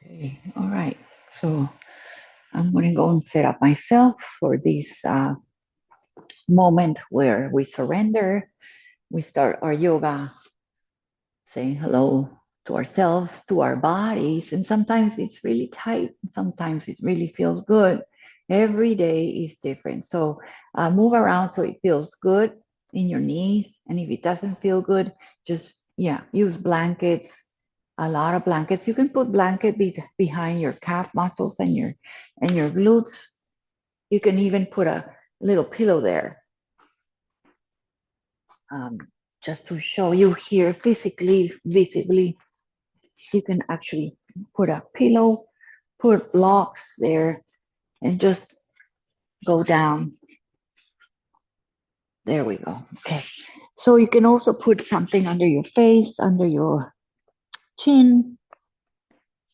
Okay, all right. So I'm going to go and set up myself for this moment where we surrender. We start our yoga saying hello to ourselves, to our bodies. And sometimes it's really tight, sometimes it really feels good. Every day is different. So move around so it feels good in your knees. And if it doesn't feel good, just, yeah, use blankets. A lot of blankets. You can put blanket behind your calf muscles and your glutes. You can even put a little pillow there, um, just to show you here physically, visibly. You can actually put a pillow, put blocks there, and just go down. There we go. Okay. So you can also put something under your face, under your chin.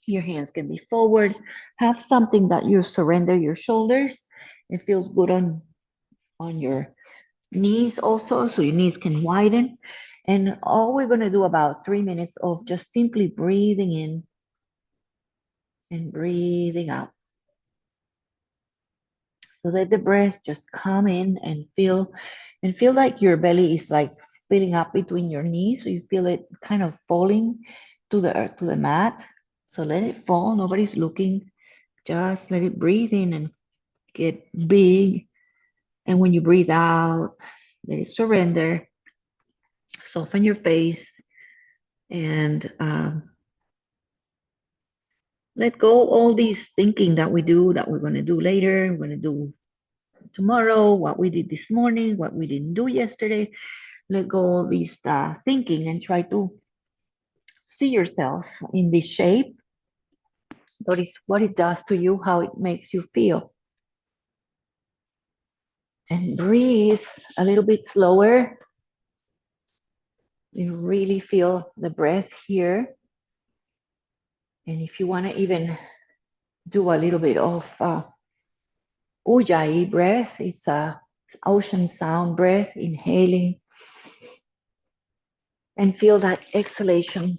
Your hands can be forward. Have something that you surrender your shoulders. It feels good on your knees also, so your knees can widen. And all we're going to do about 3 minutes of just simply breathing in and breathing out. So let the breath just come in and feel like your belly is like filling up between your knees. So you feel it kind of falling to the earth, to the mat. So let it fall. Nobody's looking. Just let it breathe in and get big. And when you breathe out, let it surrender. Soften your face and let go all these thinking that we do that we're going to do later. We're going to do tomorrow, what we did this morning, what we didn't do yesterday. Let go of these thinking and try to see yourself in this shape. Notice what it does to you, how it makes you feel. And breathe a little bit slower. You really feel the breath here. And if you want to even do a little bit of ujjayi breath, it's a ocean sound breath, inhaling and feel that exhalation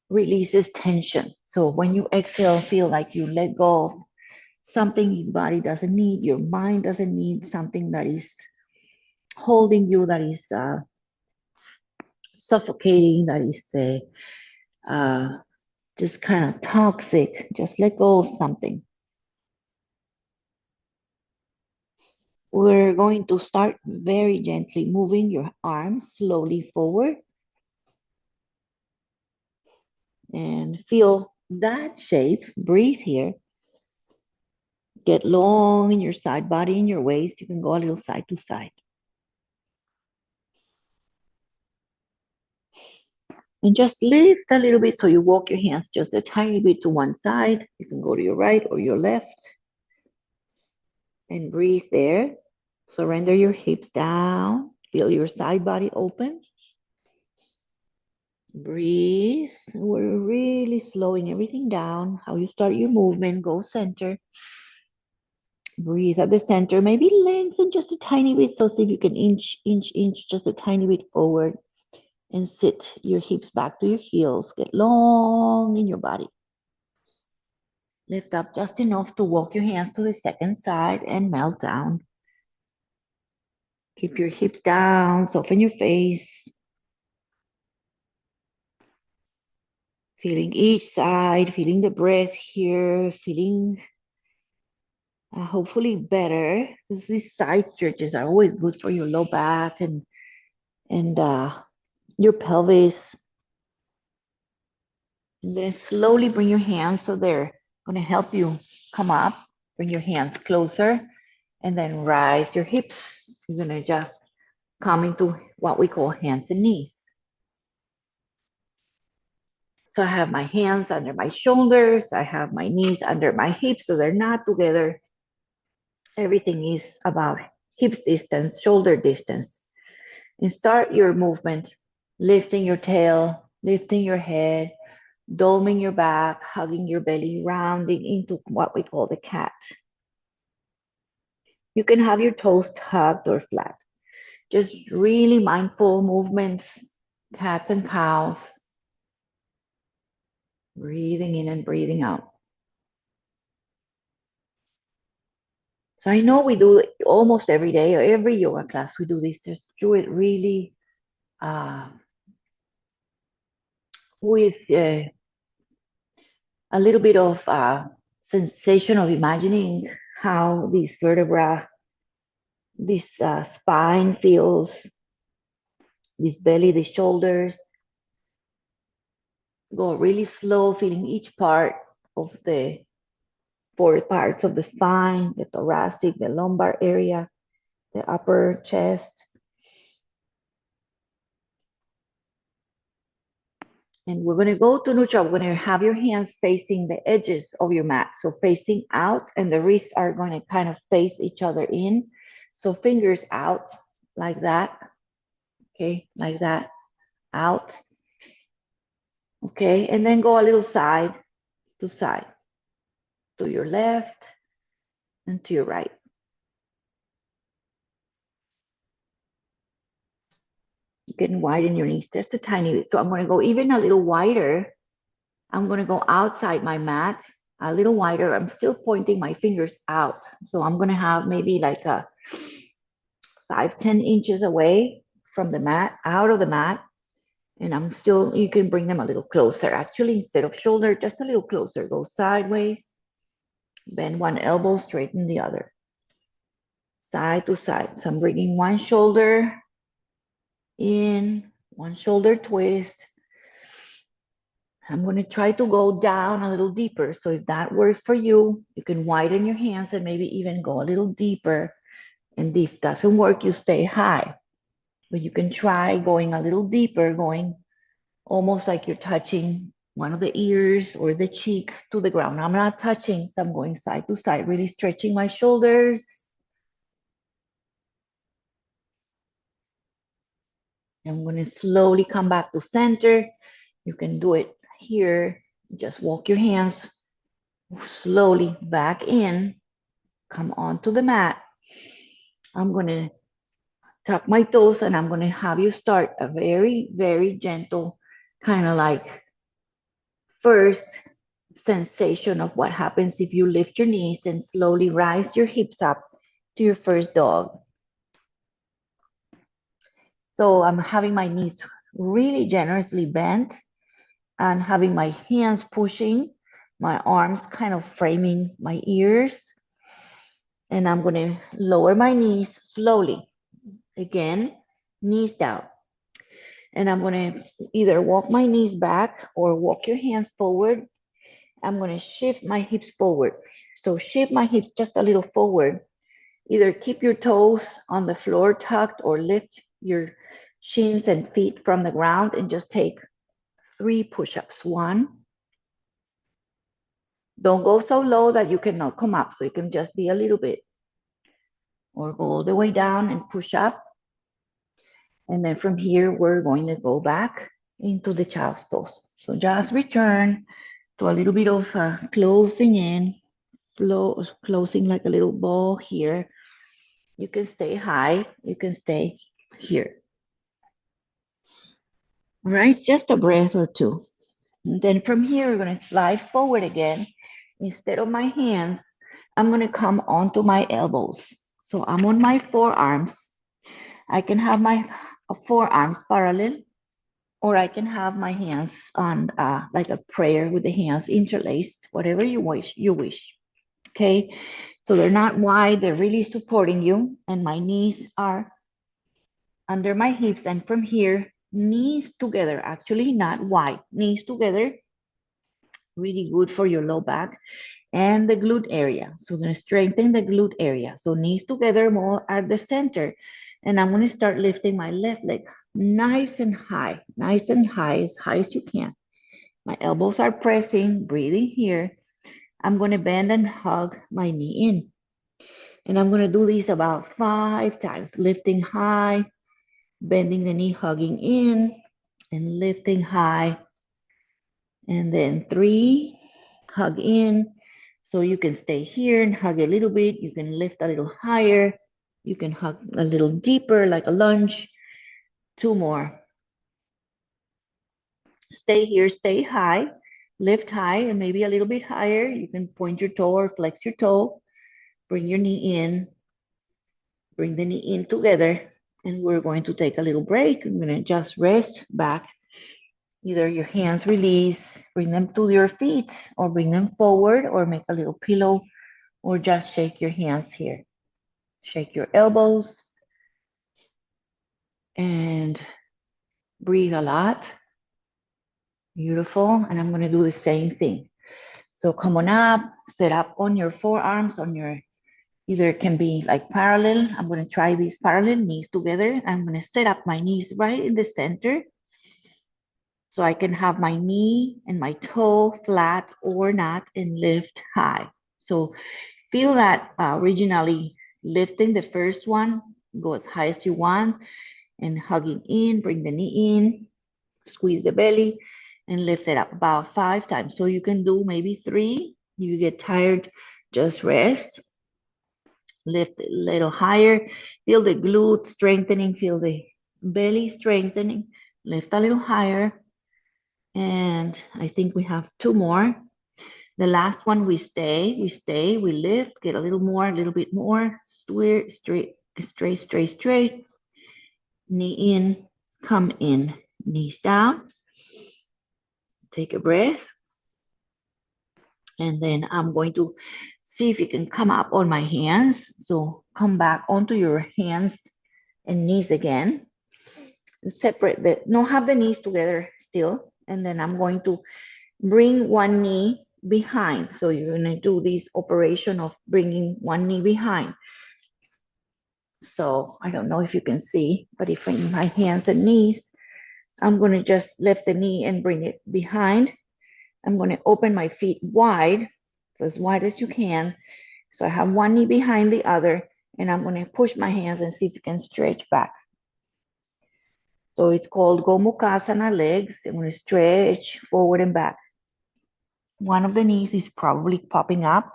releases tension. So when you exhale, feel like you let go of something your body doesn't need, your mind doesn't need, something that is holding you, that is suffocating, that is uh, just kind of toxic. Just let go of something. We're going to start very gently moving your arms slowly forward and feel that shape. Breathe here. Get long in your side body, in your waist. You can go a little side to side. And just lift a little bit so you walk your hands just a tiny bit to one side. You can go to your right or your left. And breathe there. Surrender your hips down. Feel your side body open. Breathe. We're really slowing everything down. How you start your movement, go center. Breathe at the center. Maybe lengthen just a tiny bit. So see if you can inch just a tiny bit forward. And sit your hips back to your heels. Get long in your body. Lift up just enough to walk your hands to the second side and melt down. Keep your hips down, soften your face. Feeling each side, feeling the breath here, feeling hopefully better. Because these side stretches are always good for your low back and your pelvis. And then slowly bring your hands so they're going to help you come up. Bring your hands closer and then rise your hips. You're going to just come into what we call hands and knees. So I have my hands under my shoulders. I have my knees under my hips, so they're not together. Everything is about hips distance, shoulder distance. And start your movement, lifting your tail, lifting your head, doming your back, hugging your belly, rounding into what we call the cat. You can have your toes tucked or flat. Just really mindful movements, cats and cows. Breathing in and breathing out. So I know we do it almost every day or every yoga class we do this. Just do it really with a little bit of sensation of imagining how these vertebra, this spine feels, this belly, the shoulders. Go really slow, feeling each part of the four parts of the spine, the thoracic, the lumbar area, the upper chest. And we're going to go to neutral. We're going to have your hands facing the edges of your mat. So facing out, and the wrists are going to kind of face each other in. So fingers out like that. Okay, like that, out. Okay, and then go a little side to side, to your left and to your right. You can widen your knees just a tiny bit. So I'm going to go even a little wider. I'm going to go outside my mat a little wider. I'm still pointing my fingers out. So I'm going to have maybe like a 5-10 inches away from the mat, out of the mat. And I'm still, you can bring them a little closer. Actually, instead of shoulder, just a little closer. Go sideways, bend one elbow, straighten the other. Side to side. So I'm bringing one shoulder in, one shoulder twist. I'm going to try to go down a little deeper. So if that works for you, you can widen your hands and maybe even go a little deeper. And if doesn't work, you stay high. But you can try going a little deeper, going almost like you're touching one of the ears or the cheek to the ground. I'm not touching, so I'm going side to side, really stretching my shoulders. I'm going to slowly come back to center. You can do it here. Just walk your hands slowly back in. Come onto the mat. I'm going to tuck my toes and I'm going to have you start a very, very gentle, kind of like first sensation of what happens if you lift your knees and slowly rise your hips up to your first dog. So I'm having my knees really generously bent and having my hands pushing, my arms kind of framing my ears. And I'm going to lower my knees slowly. Again, knees down. And I'm going to either walk my knees back or walk your hands forward. I'm going to shift my hips forward. So shift my hips just a little forward. Either keep your toes on the floor tucked or lift your shins and feet from the ground and just take 3 push-ups. 1. Don't go so low that you cannot come up. So you can just be a little bit. Or go all the way down and push up. And then from here, we're going to go back into the child's pose. So just return to a little bit of closing in, closing like a little ball here. You can stay high, you can stay here. All right, just a breath or two. And then from here, we're going to slide forward again. Instead of my hands, I'm going to come onto my elbows. So I'm on my forearms. I can have my forearms parallel, or I can have my hands on like a prayer with the hands interlaced, whatever you wish. Okay, so they're not wide, they're really supporting you, and my knees are under my hips, and from here, knees together, actually not wide, knees together, really good for your low back and the glute area. So we're going to strengthen the glute area. So knees together more at the center. And I'm going to start lifting my left leg nice and high as high as you can. My elbows are pressing, breathing here. I'm going to bend and hug my knee in. And I'm going to do this about 5 times, lifting high, bending the knee, hugging in, and lifting high. And then 3, hug in. So you can stay here and hug a little bit. You can lift a little higher. You can hug a little deeper, like a lunge. 2 more. Stay here, stay high. Lift high and maybe a little bit higher. You can point your toe or flex your toe. Bring your knee in. Bring the knee in together. And we're going to take a little break. I'm going to just rest back. Either your hands release, bring them to your feet, or bring them forward, or make a little pillow, or just shake your hands here. Shake your elbows and breathe a lot. Beautiful. And I'm going to do the same thing. So come on up, sit up on your forearms, on your, either it can be like parallel. I'm going to try these parallel knees together. I'm going to set up my knees right in the center. So I can have my knee and my toe flat or not and lift high. So feel that originally lifting the first one, go as high as you want and hugging in, bring the knee in, squeeze the belly and lift it up about 5 times. So you can do maybe 3. You get tired, just rest. Lift a little higher. Feel the glute strengthening, feel the belly strengthening. Lift a little higher. And I think we have 2 more. The last one, we stay, we lift, get a little more, a little bit more. Straight. Knee in, come in, knees down. Take a breath. And then I'm going to see if you can come up on my hands. So come back onto your hands and knees again. Separate the, no, have the knees together still. And then I'm going to bring one knee behind. So you're going to do this operation of bringing one knee behind. So I don't know if you can see, but if in my hands and knees, I'm going to just lift the knee and bring it behind. I'm going to open my feet wide, so as wide as you can. So I have one knee behind the other, and I'm going to push my hands and see if you can stretch back. So it's called Gomukhasana legs. I'm going to stretch forward and back. One of the knees is probably popping up.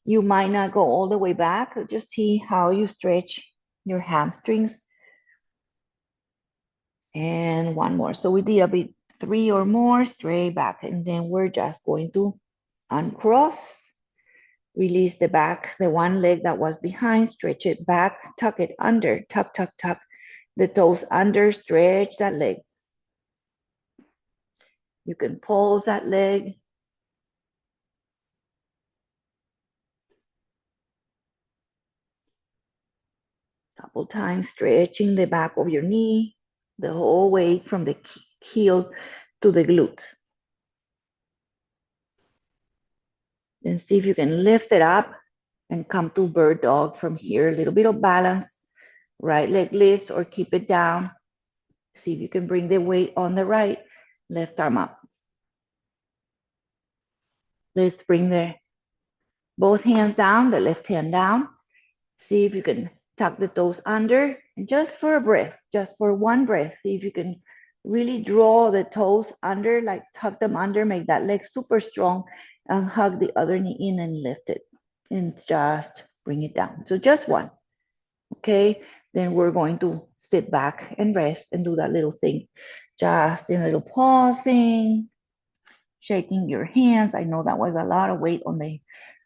You might not go all the way back. Just see how you stretch your hamstrings. And one more. So we did a bit 3 or more, straight back. And then we're just going to uncross. Release the back, the one leg that was behind, stretch it back, tuck it under, tuck, tuck, tuck. The toes under, stretch that leg. You can pulse that leg. Couple times, stretching the back of your knee, the whole way from the heel to the glute. Then see if you can lift it up and come to bird dog from here. A little bit of balance. Right leg lifts or keep it down. See if you can bring the weight on the right, left arm up. Let's bring both hands down, the left hand down. See if you can tuck the toes under, and just for a breath, just for one breath, see if you can really draw the toes under, like tuck them under, make that leg super strong, and hug the other knee in and lift it, and just bring it down. So just one, okay? Then we're going to sit back and rest and do that little thing. Just a little pausing, shaking your hands. I know that was a lot of weight on the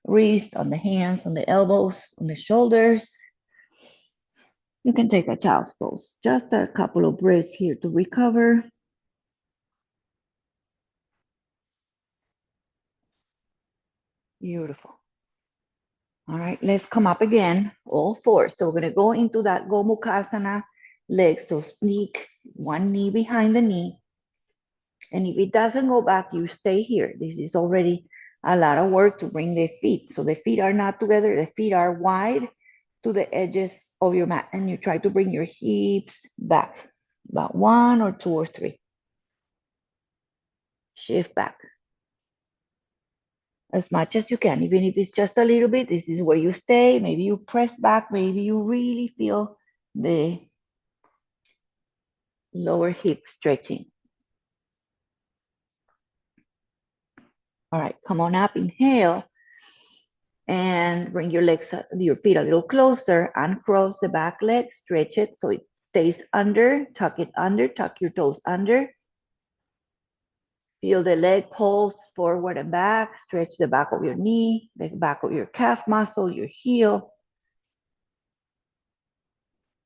wrists, on the hands, on the elbows, on the shoulders. You can take a child's pose. Just a couple of breaths here to recover. Beautiful. All right, let's come up again, all 4. So we're gonna go into that Gomukhasana leg. So sneak one knee behind the knee. And if it doesn't go back, you stay here. This is already a lot of work to bring the feet. So the feet are not together, the feet are wide to the edges of your mat. And you try to bring your hips back, about 1 or 2 or 3. Shift back as much as you can, even if it's just a little bit. This is where you stay. Maybe you press back, maybe you really feel the lower hip stretching. All right, come on up, inhale, and bring your legs, your feet a little closer, uncross the back leg, stretch it so it stays under, tuck it under, tuck your toes under. Feel the leg pulse forward and back. Stretch the back of your knee, the back of your calf muscle, your heel.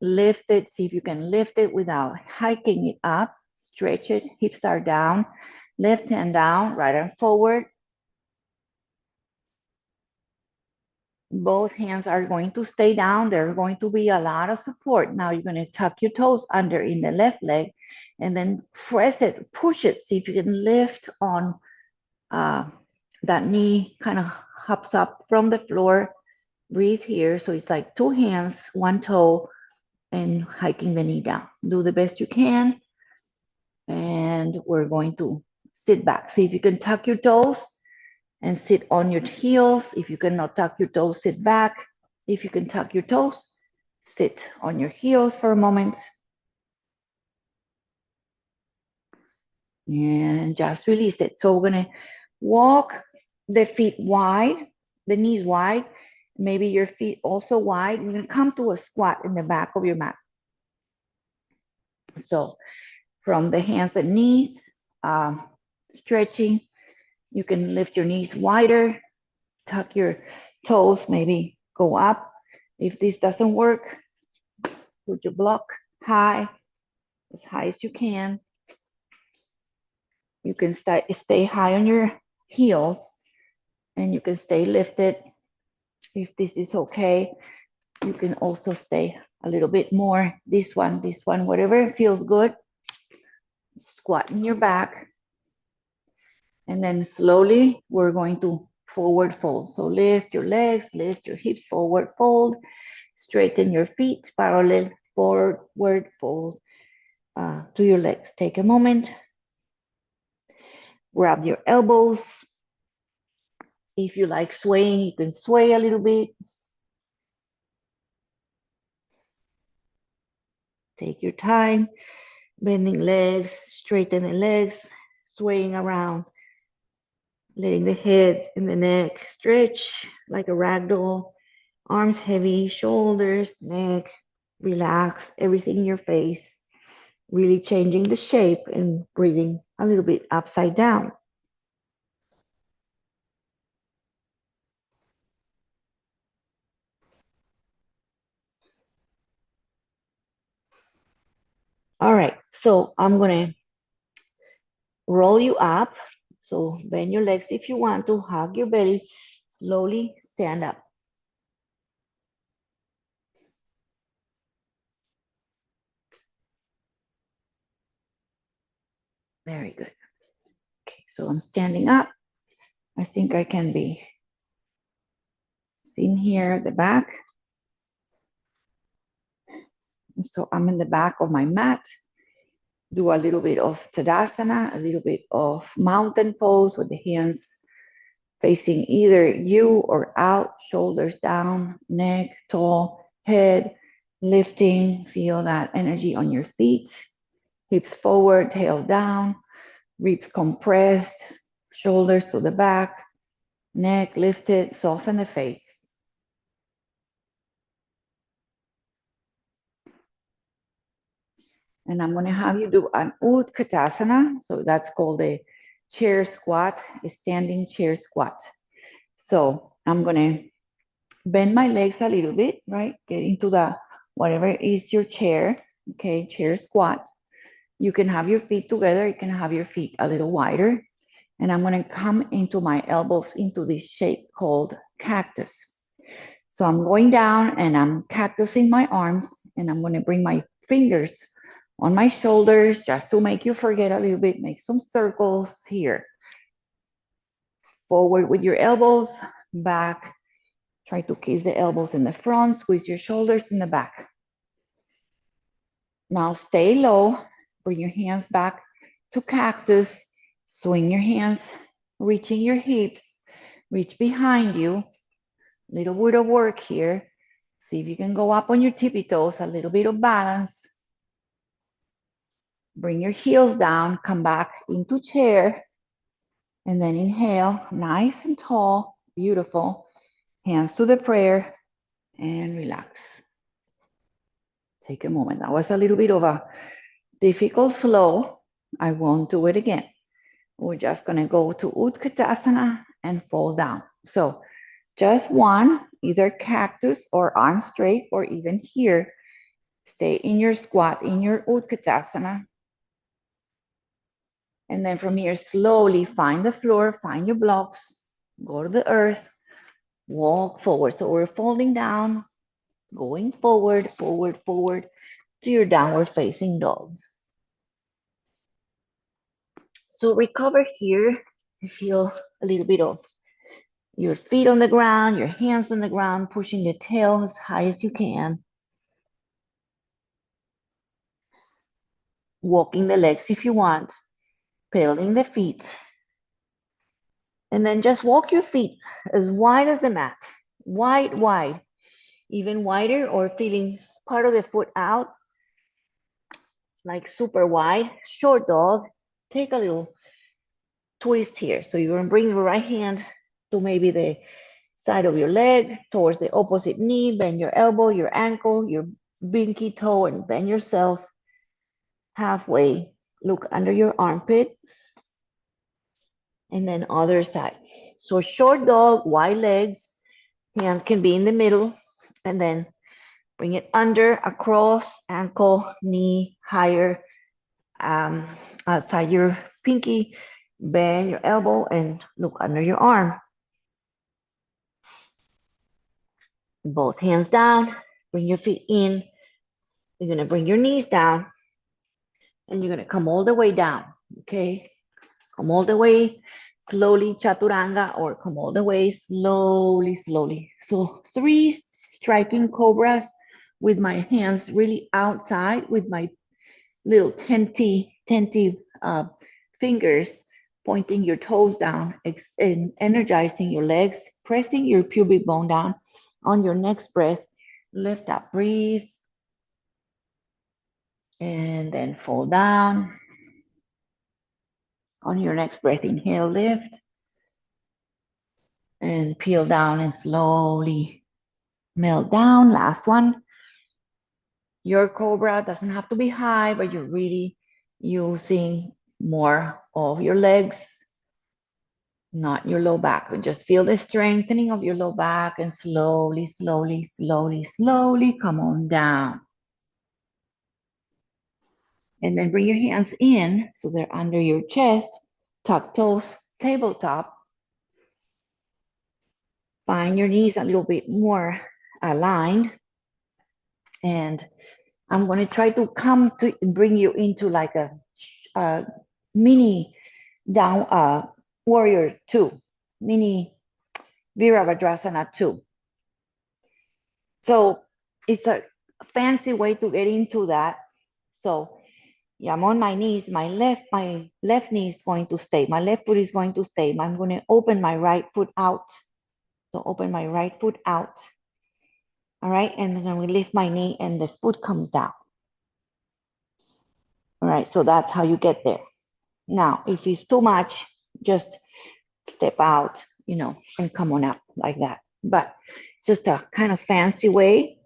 Lift it. See if you can lift it without hiking it up. Stretch it. Hips are down. Left hand down, right arm forward. Both hands are going to stay down. There's going to be a lot of support. Now you're going to tuck your toes under in the left leg and then press it, push it. See if you can lift on that knee, kind of hops up from the floor. Breathe here. So it's like two hands, one toe, and hiking the knee down. Do the best you can. And we're going to sit back. See if you can tuck your toes and sit on your heels. If you cannot tuck your toes, sit back. If you can tuck your toes, sit on your heels for a moment. And just release it. So we're going to walk the feet wide, the knees wide, maybe your feet also wide. You're going to come to a squat in the back of your mat. So from the hands and knees, stretching, you can lift your knees wider, tuck your toes, maybe go up. If this doesn't work, put your block high, as high as you can. You can stay high on your heels and you can stay lifted. If this is okay, you can also stay a little bit more. This one, whatever feels good. Squat in your back. And then slowly we're going to forward fold. So lift your legs, lift your hips, forward fold. Straighten your feet, parallel forward fold to your legs. Take a moment. Grab your elbows. If you like swaying, you can sway a little bit. Take your time. Bending legs, straighten the legs, swaying around. Letting the head and the neck stretch like a rag doll. Arms heavy, shoulders, neck, relax, everything in your face. Really changing the shape and breathing a little bit upside down. All right, so I'm gonna roll you up. So bend your legs if you want to, hug your belly, slowly stand up. Very good. Okay, so I'm standing up. I think I can be seen here at the back. So I'm in the back of my mat. Do a little bit of Tadasana, a little bit of mountain pose with the hands facing either you or out, shoulders down, neck tall, head lifting. Feel that energy on your feet, hips forward, tail down, ribs compressed, shoulders to the back, neck lifted, soften the face. And I'm going to have you do an Utkatasana. So that's called a chair squat, a standing chair squat. So I'm going to bend my legs a little bit, right? Get into the, whatever is your chair, okay, chair squat. You can have your feet together. You can have your feet a little wider. And I'm going to come into my elbows into this shape called cactus. So I'm going down and I'm cactusing my arms and I'm going to bring my fingers on my shoulders just to make you forget a little bit. Make some circles here. Forward with your elbows, back. Try to kiss the elbows in the front, squeeze your shoulders in the back. Now stay low, bring your hands back to cactus, swing your hands, reaching your hips, reach behind you. Little bit of work here. See if you can go up on your tippy toes, a little bit of balance. Bring your heels down, come back into chair, and then inhale, nice and tall, beautiful. Hands to the prayer, and relax. Take a moment. That was a little bit of a difficult flow. I won't do it again. We're just gonna go to Utkatasana and fall down. So just one, either cactus or arm straight, or even here, stay in your squat, in your Utkatasana. And then from here, slowly find the floor, find your blocks, go to the earth, walk forward. So we're folding down, going forward, forward, forward to your downward facing dog. So recover here. You feel a little bit of your feet on the ground, your hands on the ground, pushing the tail as high as you can. Walking the legs if you want, pedaling the feet. And then just walk your feet as wide as the mat. Wide, wide. Even wider, or feeling part of the foot out, like super wide. Short dog. Take a little twist here. So you're gonna bring your right hand to maybe the side of your leg, towards the opposite knee, bend your elbow, your ankle, your pinky toe, and bend yourself halfway. Look under your armpit, and then other side. So short dog, wide legs, hand can be in the middle, and then bring it under, across, ankle, knee, higher, outside your pinky, bend your elbow, and look under your arm. Both hands down, bring your feet in. You're gonna bring your knees down, and you're gonna come all the way down, okay? Come all the way slowly, chaturanga, or come all the way slowly, slowly. So 3 striking cobras with my hands really outside, with my little tenty fingers pointing your toes down and energizing your legs, pressing your pubic bone down. On your next breath, lift up, breathe, and then fall down. On your next breath, inhale, lift, and peel down and slowly melt down. Last one. Your cobra doesn't have to be high, but you're really using more of your legs, not your low back. And just feel the strengthening of your low back, and slowly, slowly, slowly, slowly come on down. And then bring your hands in so they're under your chest, tuck toes, tabletop. Find your knees a little bit more aligned. And I'm going to try to come to bring you into like a mini down warrior 2, mini Virabhadrasana 2. So it's a fancy way to get into that. So yeah, I'm on my knees. My left knee is going to stay. My left foot is going to stay. I'm going to open my right foot out. So open my right foot out. All right, and then we lift my knee and the foot comes down. All right, so that's how you get there. Now, if it's too much, just step out, and come on up like that. But just a kind of fancy way,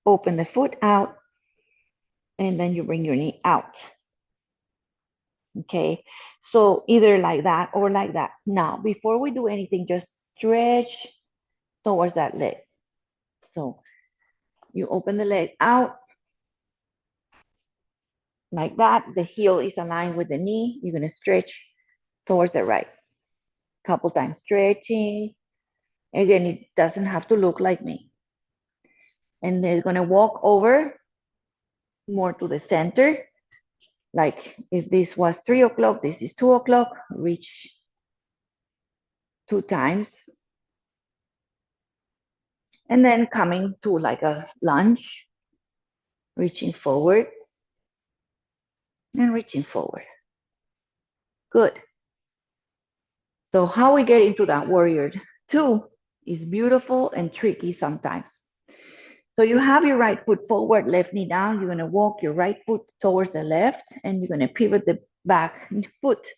open the foot out, and then you bring your knee out. Okay, so either like that or like that. Now, before we do anything, just stretch towards that leg. So you open the leg out like that. The heel is aligned with the knee. You're going to stretch towards the right. Couple times stretching. Again, it doesn't have to look like me. And they're going to walk over more to the center. Like if this was 3 o'clock, this is 2 o'clock. Reach 2 times. And then coming to like a lunge, reaching forward and reaching forward. Good. So how we get into that warrior 2 is beautiful and tricky sometimes. So you have your right foot forward, left knee down. You're going to walk your right foot towards the left, and you're going to pivot the back foot,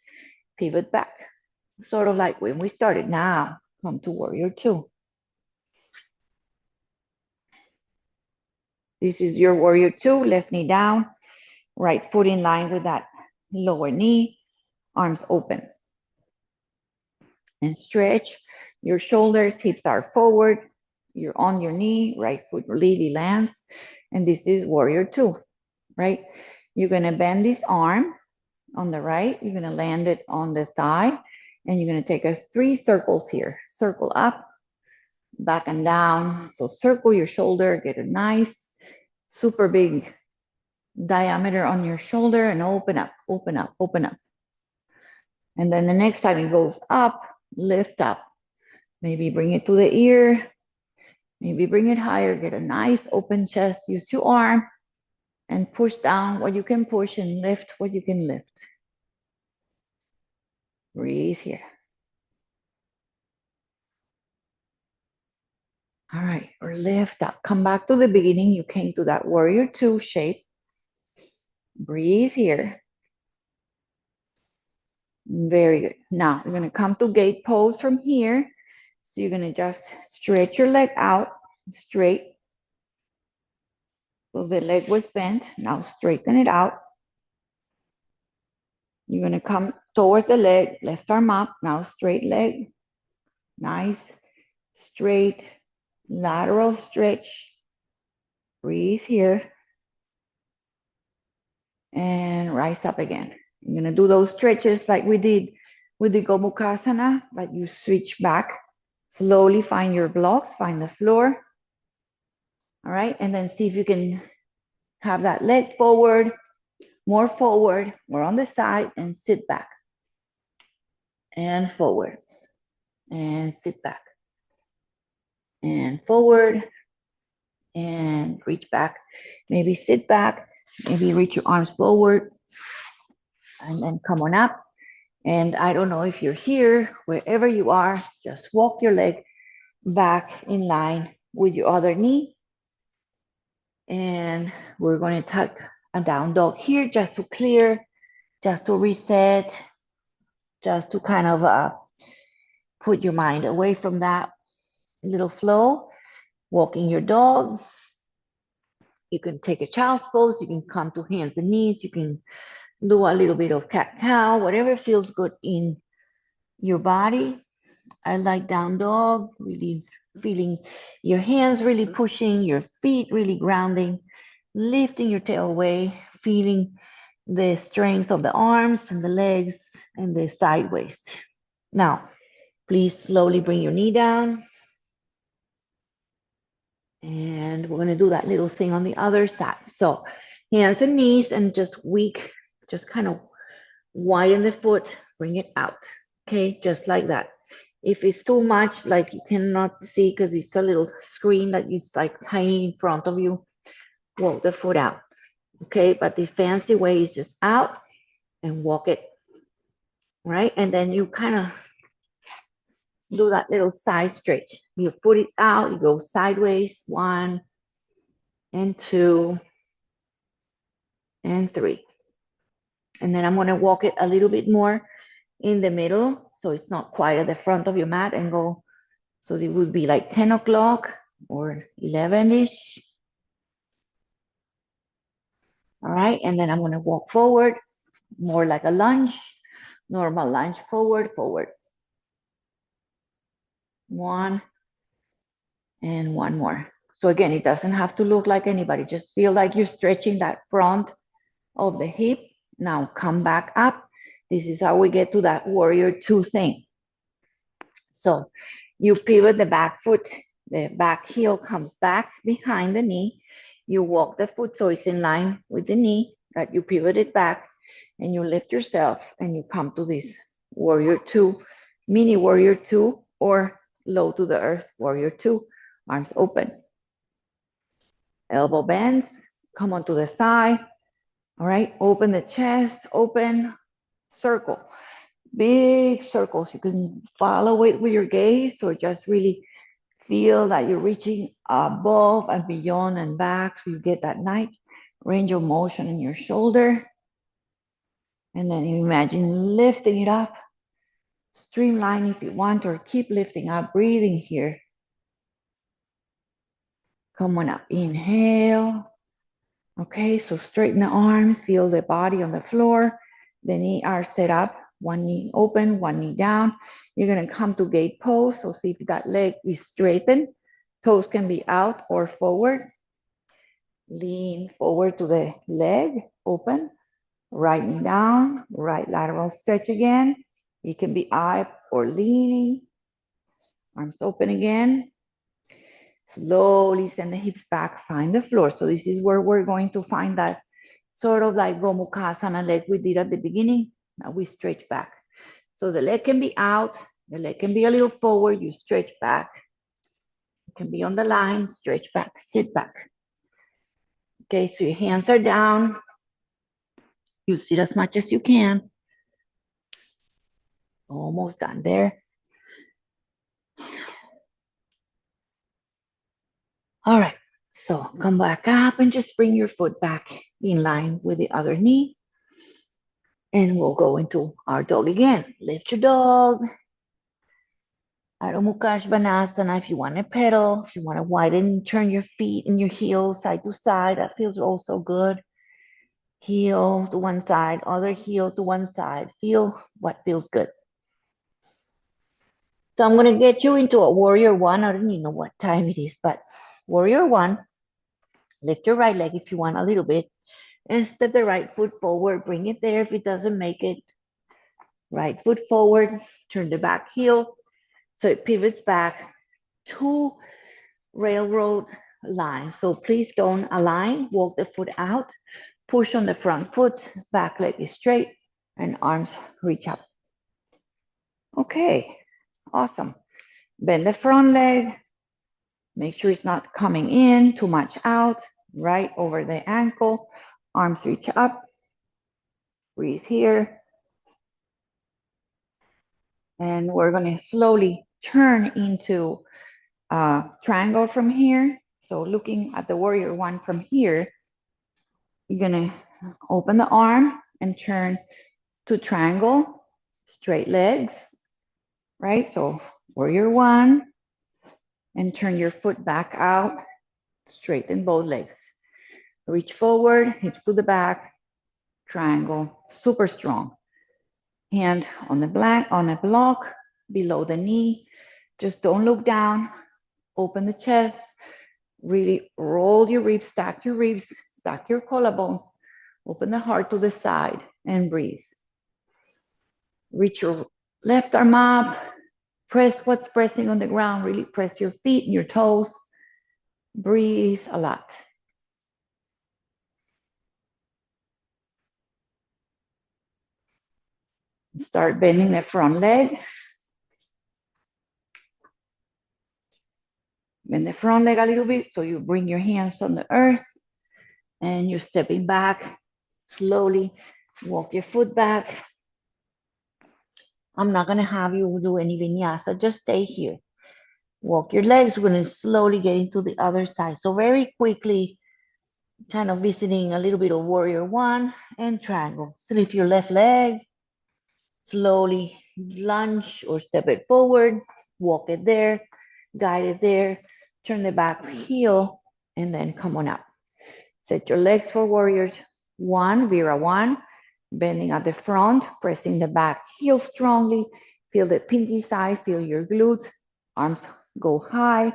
pivot back. Sort of like when we started. Now, come to warrior 2. This is your warrior 2, left knee down, right foot in line with that lower knee. arms open. And stretch your shoulders, hips are forward, you're on your knee, right foot really lands, and this is warrior two, right? You're gonna bend this arm on the right, you're gonna land it on the thigh, and you're gonna take a 3 circles here. Circle up, back and down. So circle your shoulder, get a nice, super big diameter on your shoulder and open up, open up, open up. And then the next time it goes up, lift up. Maybe bring it to the ear. Maybe bring it higher, get a nice open chest. Use your arm and push down what you can push and lift what you can lift. Breathe here. All right, or lift up. Come back to the beginning. You came to that warrior two shape. Breathe here. Very good. Now you're gonna come to gate pose from here. So you're gonna just stretch your leg out straight. So the leg was bent. Now straighten it out. You're gonna come towards the leg, left arm up. Now straight leg. Nice, straight, lateral stretch. Breathe here. And rise up again. You're gonna do those stretches like we did with the Gomukhasana, but you switch back. Slowly find your blocks, find the floor. All right, and then see if you can have that leg forward, more on the side, and sit back. And forward, and sit back. And forward, and reach back. Maybe sit back, maybe reach your arms forward, and then come on up. And I don't know if you're here, wherever you are, just walk your leg back in line with your other knee. And we're going to tuck a down dog here just to clear, just to reset, just to kind of put your mind away from that little flow. Walking your dog. You can take a child's pose. You can come to hands and knees. You can do a little bit of cat-cow, whatever feels good in your body. I like down dog, really feeling your hands really pushing, your feet really grounding, lifting your tail away, feeling the strength of the arms and the legs and the side waist. Now, please slowly bring your knee down. And we're going to do that little thing on the other side. So hands and knees and just kind of widen the foot, bring it out. Okay, just like that. If it's too much, like you cannot see because it's a little screen that is like tiny in front of you, walk the foot out. Okay, but the fancy way is just out and walk it. Right, and then you kind of do that little side stretch. Your foot is out, you go sideways, 1 and 2 and 3. And then I'm going to walk it a little bit more in the middle, so it's not quite at the front of your mat, and go, so it would be like 10 o'clock or 11-ish. All right, and then I'm going to walk forward, more like a lunge, normal lunge, forward, forward. 1 and 1 more. So again, it doesn't have to look like anybody, just feel like you're stretching that front of the hip. Now come back up. This is how we get to that warrior two thing. So you pivot the back foot, the back heel comes back behind the knee. You walk the foot so it's in line with the knee, that you pivot it back, and you lift yourself and you come to this warrior two, mini warrior two, or low to the earth warrior two, arms open. Elbow bends, come onto the thigh. All right, open the chest, open, circle. Big circles. You can follow it with your gaze or just really feel that you're reaching above and beyond and back, so you get that nice range of motion in your shoulder. And then you imagine lifting it up. Streamline if you want, or keep lifting up, breathing here. Come on up, inhale. Okay, so straighten the arms, feel the body on the floor. The knees are set up one knee open, one knee down. You're gonna come to gate pose. So see if that leg is straightened. Toes can be out or forward. Lean forward to the leg, open. Right knee down, right lateral stretch again. You can be up or leaning. Arms open again. Slowly send the hips back, find the floor. So this is where we're going to find that sort of like Gomukhasana leg we did at the beginning. Now we stretch back. So the leg can be out, the leg can be a little forward, you stretch back. It can be on the line, stretch back, sit back. Okay, so your hands are down. You sit as much as you can. Almost done there. All right, so come back up and just bring your foot back in line with the other knee. And we'll go into our dog again. Lift your dog. Adho Mukha Svanasana. If you want to pedal, if you want to widen, turn your feet and your heels side to side, that feels also good. Heel to one side, other heel to one side. Feel what feels good. So I'm going to get you into a warrior one. I don't even know what time it is, but warrior one. Lift your right leg if you want a little bit and step the right foot forward. Bring it there if it doesn't make it. Right foot forward, turn the back heel so it pivots back to railroad line. So please don't align, walk the foot out, push on the front foot, back leg is straight, and arms reach up. Okay, awesome. Bend the front leg, make sure it's not coming in too much out, right over the ankle, arms reach up, breathe here. And we're gonna slowly turn into a triangle from here. So looking at the warrior one from here, you're gonna open the arm and turn to triangle, straight legs, right? So warrior one, and turn your foot back out, straighten both legs. Reach forward, hips to the back, triangle, super strong. Hand on the block, below the knee. Just don't look down, open the chest, really roll your ribs, stack your collarbones, open the heart to the side and breathe. Reach your left arm up, press what's pressing on the ground, really press your feet and your toes. Breathe a lot. Start bending the front leg. Bend the front leg a little bit so you bring your hands on the earth and you're stepping back slowly. Walk your foot back. I'm not going to have you do any vinyasa. Just stay here. Walk your legs. We're going to slowly get into the other side. So very quickly, kind of visiting a little bit of warrior one and triangle. So lift your left leg. Slowly lunge or step it forward. Walk it there. Guide it there. Turn the back heel and then come on up. Set your legs for warrior one, Vira one. Bending at the front, pressing the back heel strongly. Feel the pinky side, feel your glutes. Arms go high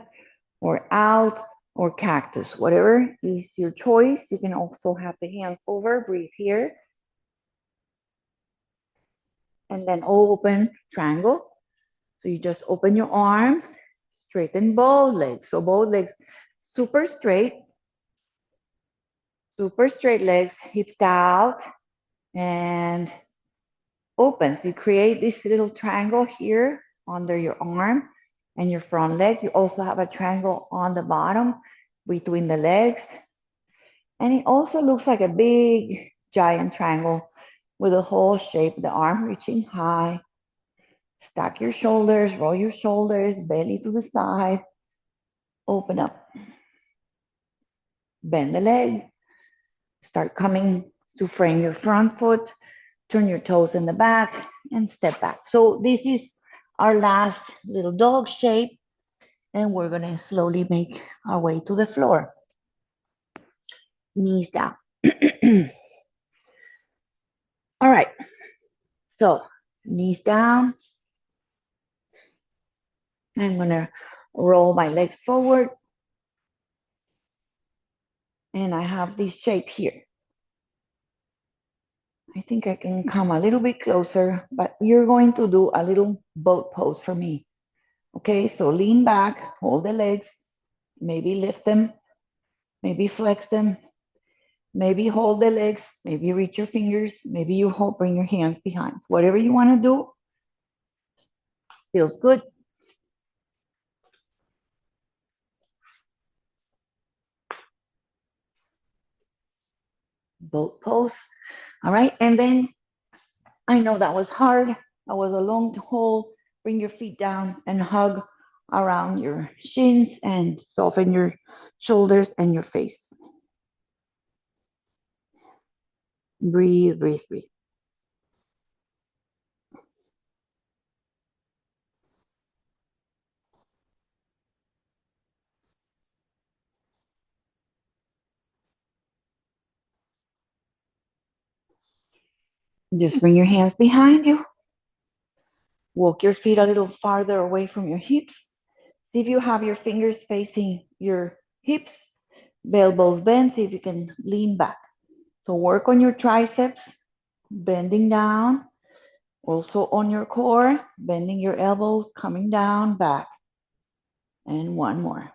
or out or cactus, whatever is your choice. You can also have the hands over, breathe here. And then open triangle. So you just open your arms, straighten both legs. So both legs super straight legs, hips out and open. So you create this little triangle here under your arm and your front leg. You also have a triangle on the bottom between the legs. And it also looks like a big giant triangle with a whole shape, the arm reaching high. Stack your shoulders, roll your shoulders, belly to the side. Open up. Bend the leg. Start coming to frame your front foot. Turn your toes in the back and step back. So this is our last little dog shape. And we're going to slowly make our way to the floor. Knees down. All right. So Knees down. I'm gonna roll my legs forward. And I have this shape here. I think I can come a little bit closer, but you're going to do a little boat pose for me. Okay, so lean back, hold the legs, maybe lift them, maybe flex them, maybe hold the legs, maybe reach your fingers, maybe you hold, bring your hands behind. Whatever you want to do, feels good. Boat pose. All right, and then I know that was hard. That was a long hold. Bring your feet down and hug around your shins and soften your shoulders and your face. Breathe, breathe, breathe. Just bring your hands behind you. Walk your feet a little farther away from your hips. See if you have your fingers facing your hips. Elbows bent. See if you can lean back. So work on your triceps, bending down. Also on your core, bending your elbows, coming down, back. And one more.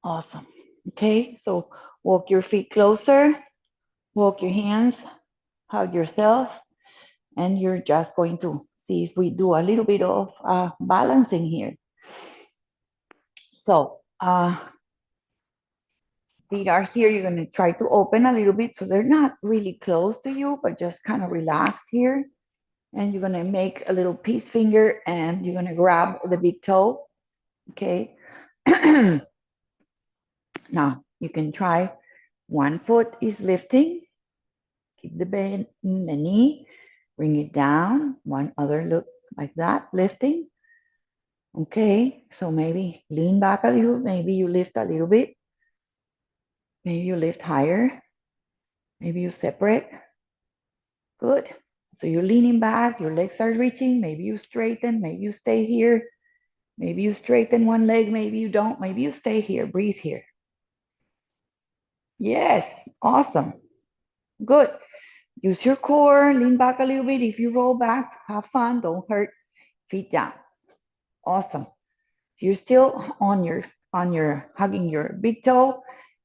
Awesome. Okay, so walk your feet closer, walk your hands, hug yourself, and you're just going to see if we do a little bit of balancing here. So feet are here. You're going to try to open a little bit so they're not really close to you, but just kind of relax here. And you're going to make a little peace finger and you're going to grab the big toe. Okay. Now you can try one foot is lifting. Keep the bend in the knee. Bring it down. One other look like that, lifting. Okay, so maybe lean back a little. Maybe you lift a little bit. Maybe you lift higher. Maybe you separate. Good. So you're leaning back. Your legs are reaching. Maybe you straighten. Maybe you stay here. Maybe you straighten one leg. Maybe you don't. Maybe you stay here. Breathe here. Yes. Awesome. Good. Use your core. Lean back a little bit. If you roll back, have fun. Don't hurt. Feet down. Awesome. So you're still on your hugging your big toe.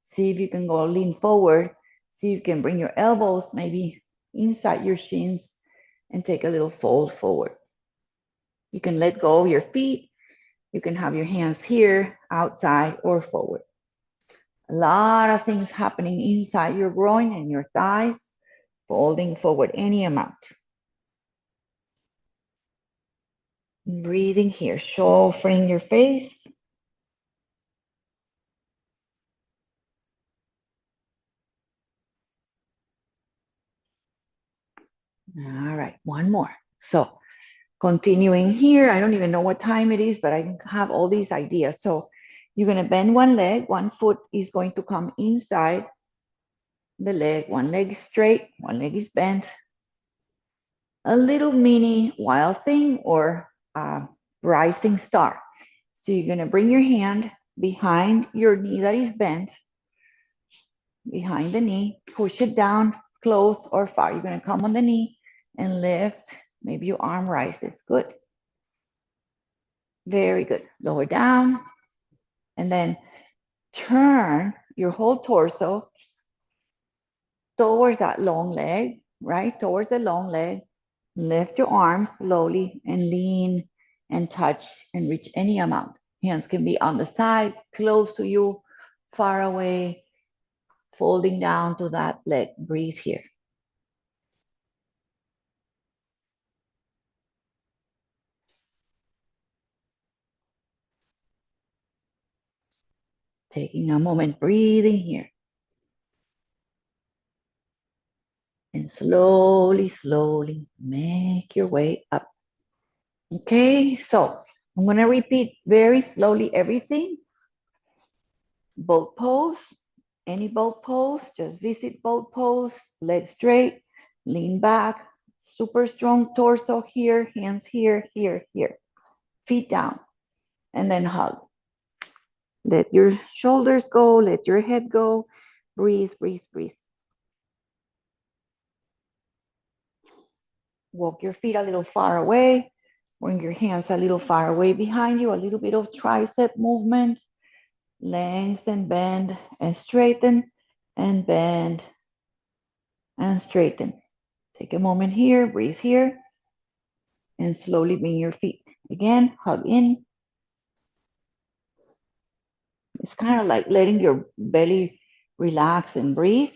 See if you can go lean forward. See if you can bring your elbows maybe inside your shins and take a little fold forward. You can let go of your feet. You can have your hands here, outside, or forward. A lot of things happening inside your groin and your thighs, folding forward any amount. Breathing here, softening your face. All right, one more. So continuing here, I don't even know what time it is, but I have all these ideas. So you're going to bend one leg, one foot is going to come inside the leg, one leg is straight, one leg is bent. A little mini wild thing or rising star. So you're going to bring your hand behind your knee that is bent, behind the knee, push it down close or far. You're going to come on the knee and lift. Maybe your arm rises. Good. Very good. Lower down. And then turn your whole torso towards that long leg, right? Towards the long leg. Lift your arms slowly and lean and touch and reach any amount. Hands can be on the side, close to you, far away, folding down to that leg. Breathe here. Taking a moment, breathing here. And slowly, slowly make your way up. Okay, so I'm going to repeat very slowly everything. Boat pose, any boat pose, just visit boat pose, legs straight, lean back, super strong torso here, hands here, here, here. Feet down, and then hug. Let your shoulders go, let your head go. Breathe, breathe, breathe. Walk your feet a little far away. Bring your hands a little far away behind you. A little bit of tricep movement. Lengthen, bend, and straighten, and bend, and straighten. Take a moment here, breathe here, and slowly bring your feet. Again, hug in. It's kind of like letting your belly relax and breathe.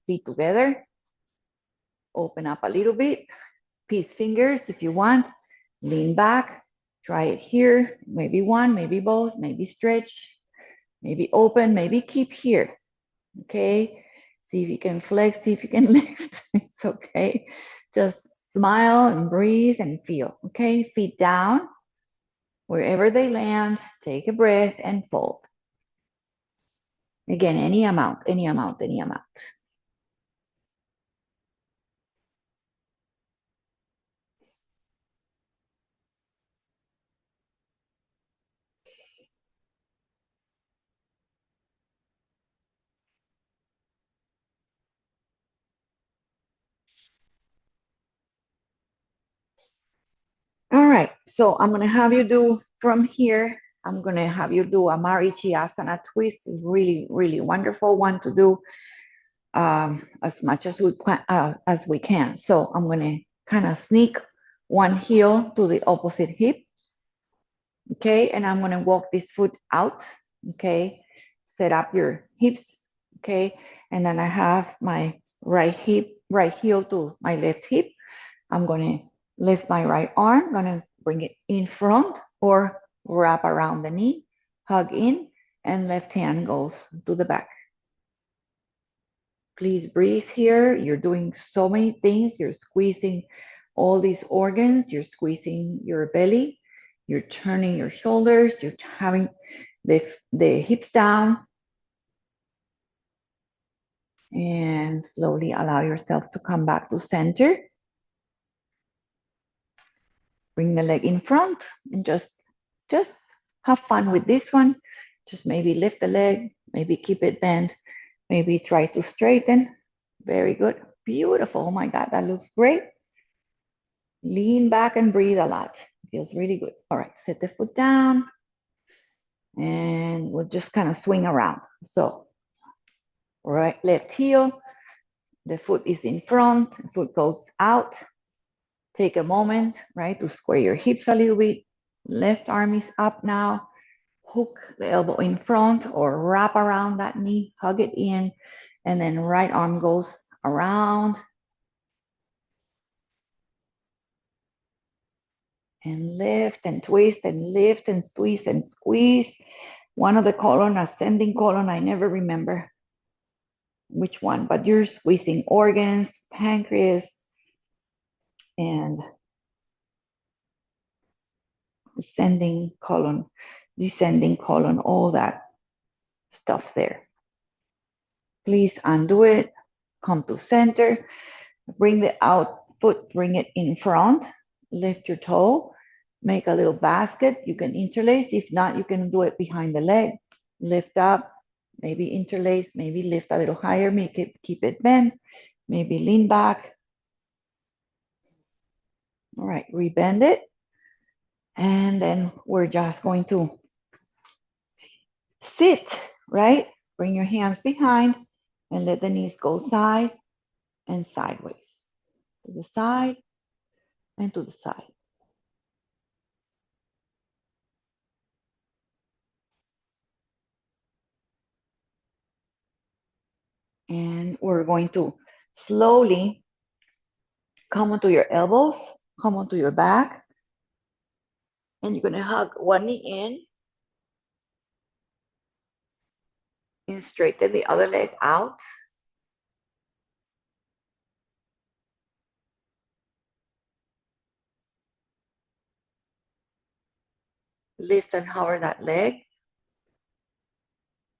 Feet together. Open up a little bit. Peace fingers if you want. Lean back. Try it here. Maybe one, maybe both, maybe stretch, maybe open, maybe keep here. Okay? See if you can flex, see if you can lift. It's okay. Just smile and breathe and feel. Okay? Feet down. Wherever they land, take a breath and fold. Again, any amount, any amount, any amount. All right, so I'm gonna have you do from here, I'm gonna have you do a Marichiasana twist. It's really, really wonderful one to do as much as we can. So I'm gonna kind of sneak one heel to the opposite hip, okay? And I'm gonna walk this foot out, okay? Set up your hips, okay? And then I have my right heel to my left hip. I'm gonna lift my right arm, gonna bring it in front or wrap around the knee, hug in, and left hand goes to the back. Please breathe here. You're doing so many things. You're squeezing all these organs. You're squeezing your belly. You're turning your shoulders. You're having the hips down. And slowly allow yourself to come back to center. Bring the leg in front and just have fun with this one. Just maybe lift the leg, maybe keep it bent, maybe try to straighten. Very good. Beautiful. Oh my God, that looks great. Lean back and breathe a lot. Feels really good. All right, set the foot down and we'll just kind of swing around. So, right, left heel, the foot is in front, the foot goes out. Take a moment, right, to square your hips a little bit. Left arm is up now. Hook the elbow in front or wrap around that knee, hug it in, and then right arm goes around and lift and twist and lift and squeeze and squeeze. One of the colon, ascending colon, I never remember which one, but you're squeezing organs, pancreas, and ascending colon, descending colon, all that stuff there. Please undo it, come to center, bring the out foot, bring it in front, lift your toe, make a little basket. You can interlace. If not, you can do it behind the leg. Lift up, maybe interlace, maybe lift a little higher, make it, keep it bent, maybe lean back. All right, rebend it. And then we're just going to sit, right? Bring your hands behind and let the knees go side and sideways. To the side and to the side. And we're going to slowly come onto your elbows, come onto your back, and you're going to hug one knee in and straighten the other leg out. Lift and hover that leg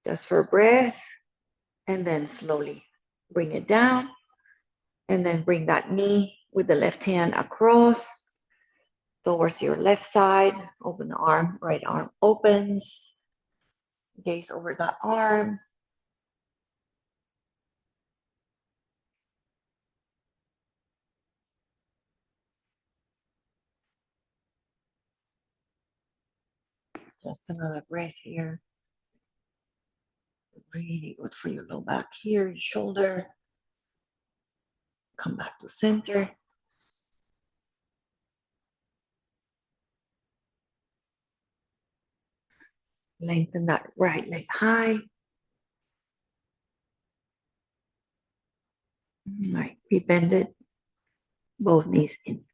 just for breath, and then slowly bring it down And then bring that knee with the left hand across towards your left side. Open the arm, right arm opens. Gaze over that arm. Just another breath here. Really good for your low back here, your shoulder. Come back to center. Lengthen that right leg high. Right, be bended. Both knees in.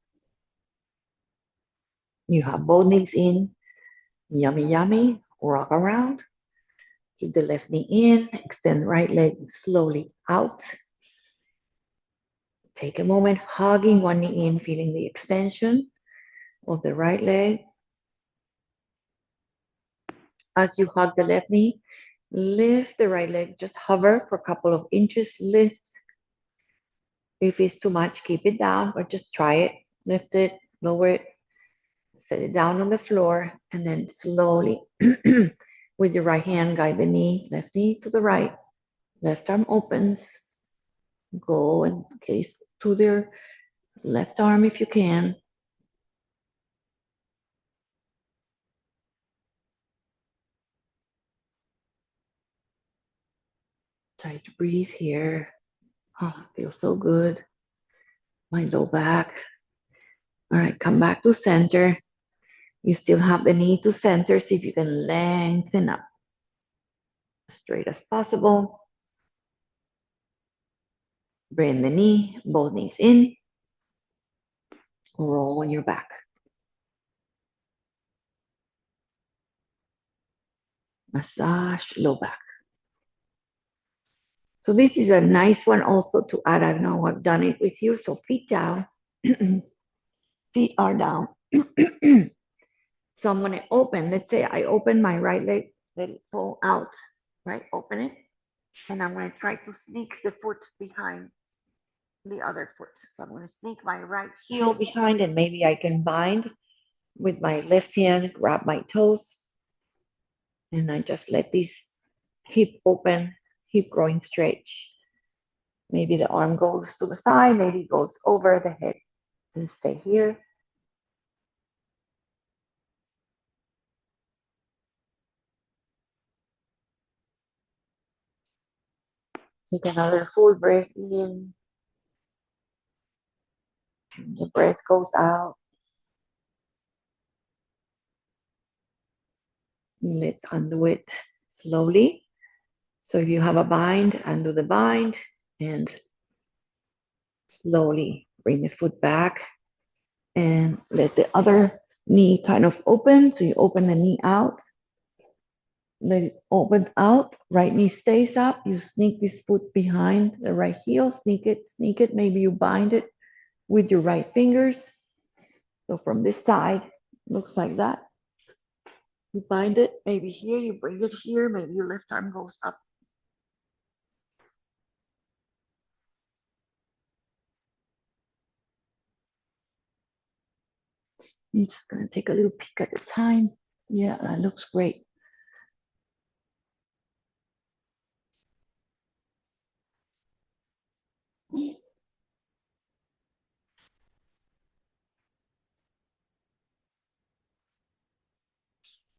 You have both knees in. Yummy, yummy. Rock around. Keep the left knee in. Extend right leg slowly out. Take a moment, hugging one knee in, feeling the extension of the right leg. As you hug the left knee, lift the right leg. Just hover for a couple of inches. Lift. If it's too much, keep it down, but just try it. Lift it, lower it, set it down on the floor, and then slowly, with your right hand, guide the knee, left knee to the right. Left arm opens. Go and gaze to their left arm if you can. Try to breathe here. Oh, feels so good. My low back. All right, come back to center. You still have the knee to center. See if you can lengthen up as straight as possible. Bring the knee, both knees in. Roll on your back. Massage low back. So this is a nice one also to add. I know I've done it with you. So feet down. Feet are down. So I'm going to open. Let's say I open my right leg, let it pull out, right? Open it. And I'm going to try to sneak the foot behind the other foot. So I'm going to sneak my right heel behind, and maybe I can bind with my left hand, grab my toes, and I just let this hip open, hip groin stretch. Maybe the arm goes to the side, maybe it goes over the head, and stay here. Take another full breath in. The breath goes out. Let's undo it slowly. So if you have a bind, undo the bind and slowly bring the foot back and let the other knee kind of open. So you open the knee out, let it open out. Right knee stays up. You sneak this foot behind the right heel, sneak it. Maybe you bind it with your right fingers. So from this side, looks like that. You bind it, maybe here, you bring it here, maybe your left arm goes up. I'm just gonna take a little peek at the time. Yeah, that looks great.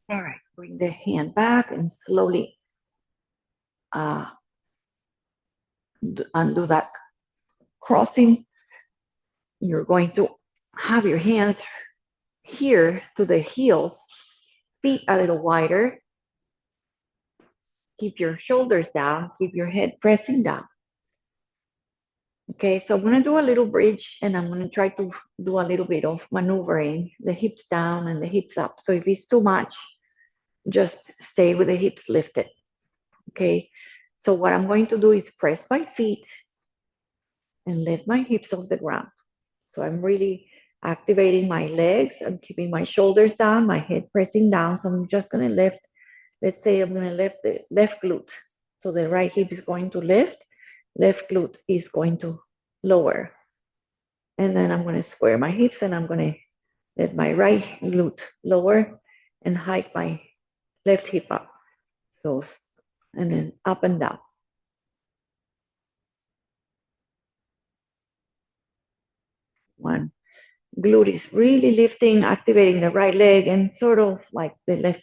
All right, bring the hand back and slowly undo that crossing. You're going to have your hands here to the heels, feet a little wider. Keep your shoulders down, keep your head pressing down. Okay, so I'm gonna do a little bridge and I'm gonna try to do a little bit of maneuvering, the hips down and the hips up. So if it's too much, just stay with the hips lifted. Okay, so what I'm going to do is press my feet and lift my hips off the ground. So I'm really activating my legs. I'm keeping my shoulders down, my head pressing down. So I'm just gonna lift, let's say I'm gonna lift the left glute. So the right hip is going to lift, left glute is going to lower. And then I'm going to square my hips and I'm going to let my right glute lower and hike my left hip up. So, and then up and down. One glute is really lifting, activating the right leg, and sort of like the left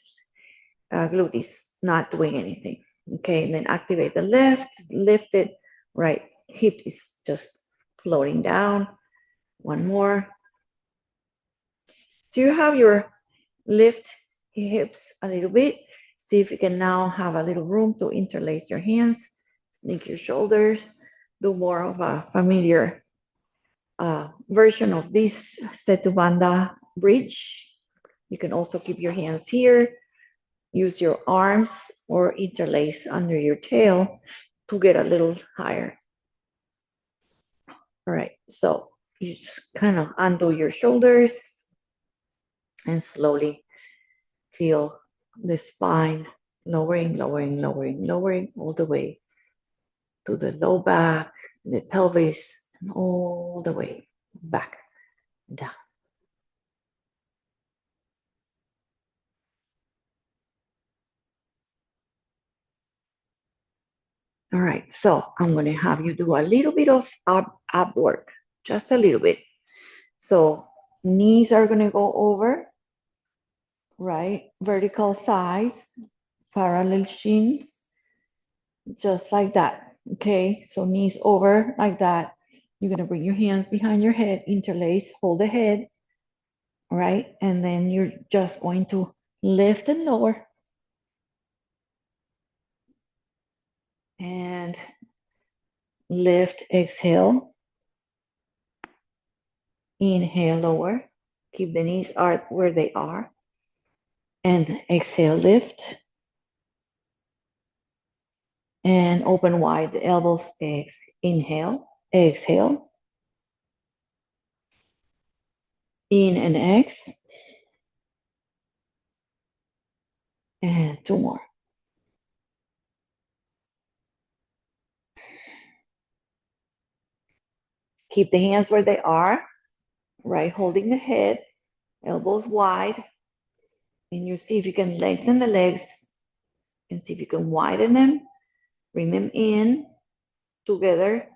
glute is not doing anything. Okay, and then activate the left, lift it, right hip is just floating down. One more. So you have your lift hips a little bit. See if you can now have a little room to interlace your hands, sneak your shoulders, do more of a familiar version of this Setubandha bridge. You can also keep your hands here, use your arms or interlace under your tail to get a little higher. All right, so you just kind of undo your shoulders and slowly feel the spine lowering, lowering, lowering, lowering all the way to the low back, the pelvis, and all the way back down. All right, so I'm going to have you do a little bit of ab work, just a little bit. So knees are going to go over, right? Vertical thighs, parallel shins, just like that. Okay, so knees over like that. You're going to bring your hands behind your head, interlace, hold the head, right? And then you're just going to lift and lower. And lift, exhale. Inhale, lower. Keep the knees out where they are. And exhale, lift. And open wide the elbows. Inhale, exhale. In and X. And two more. Keep the hands where they are, right? Holding the head, elbows wide. And you see if you can lengthen the legs and see if you can widen them. Bring them in together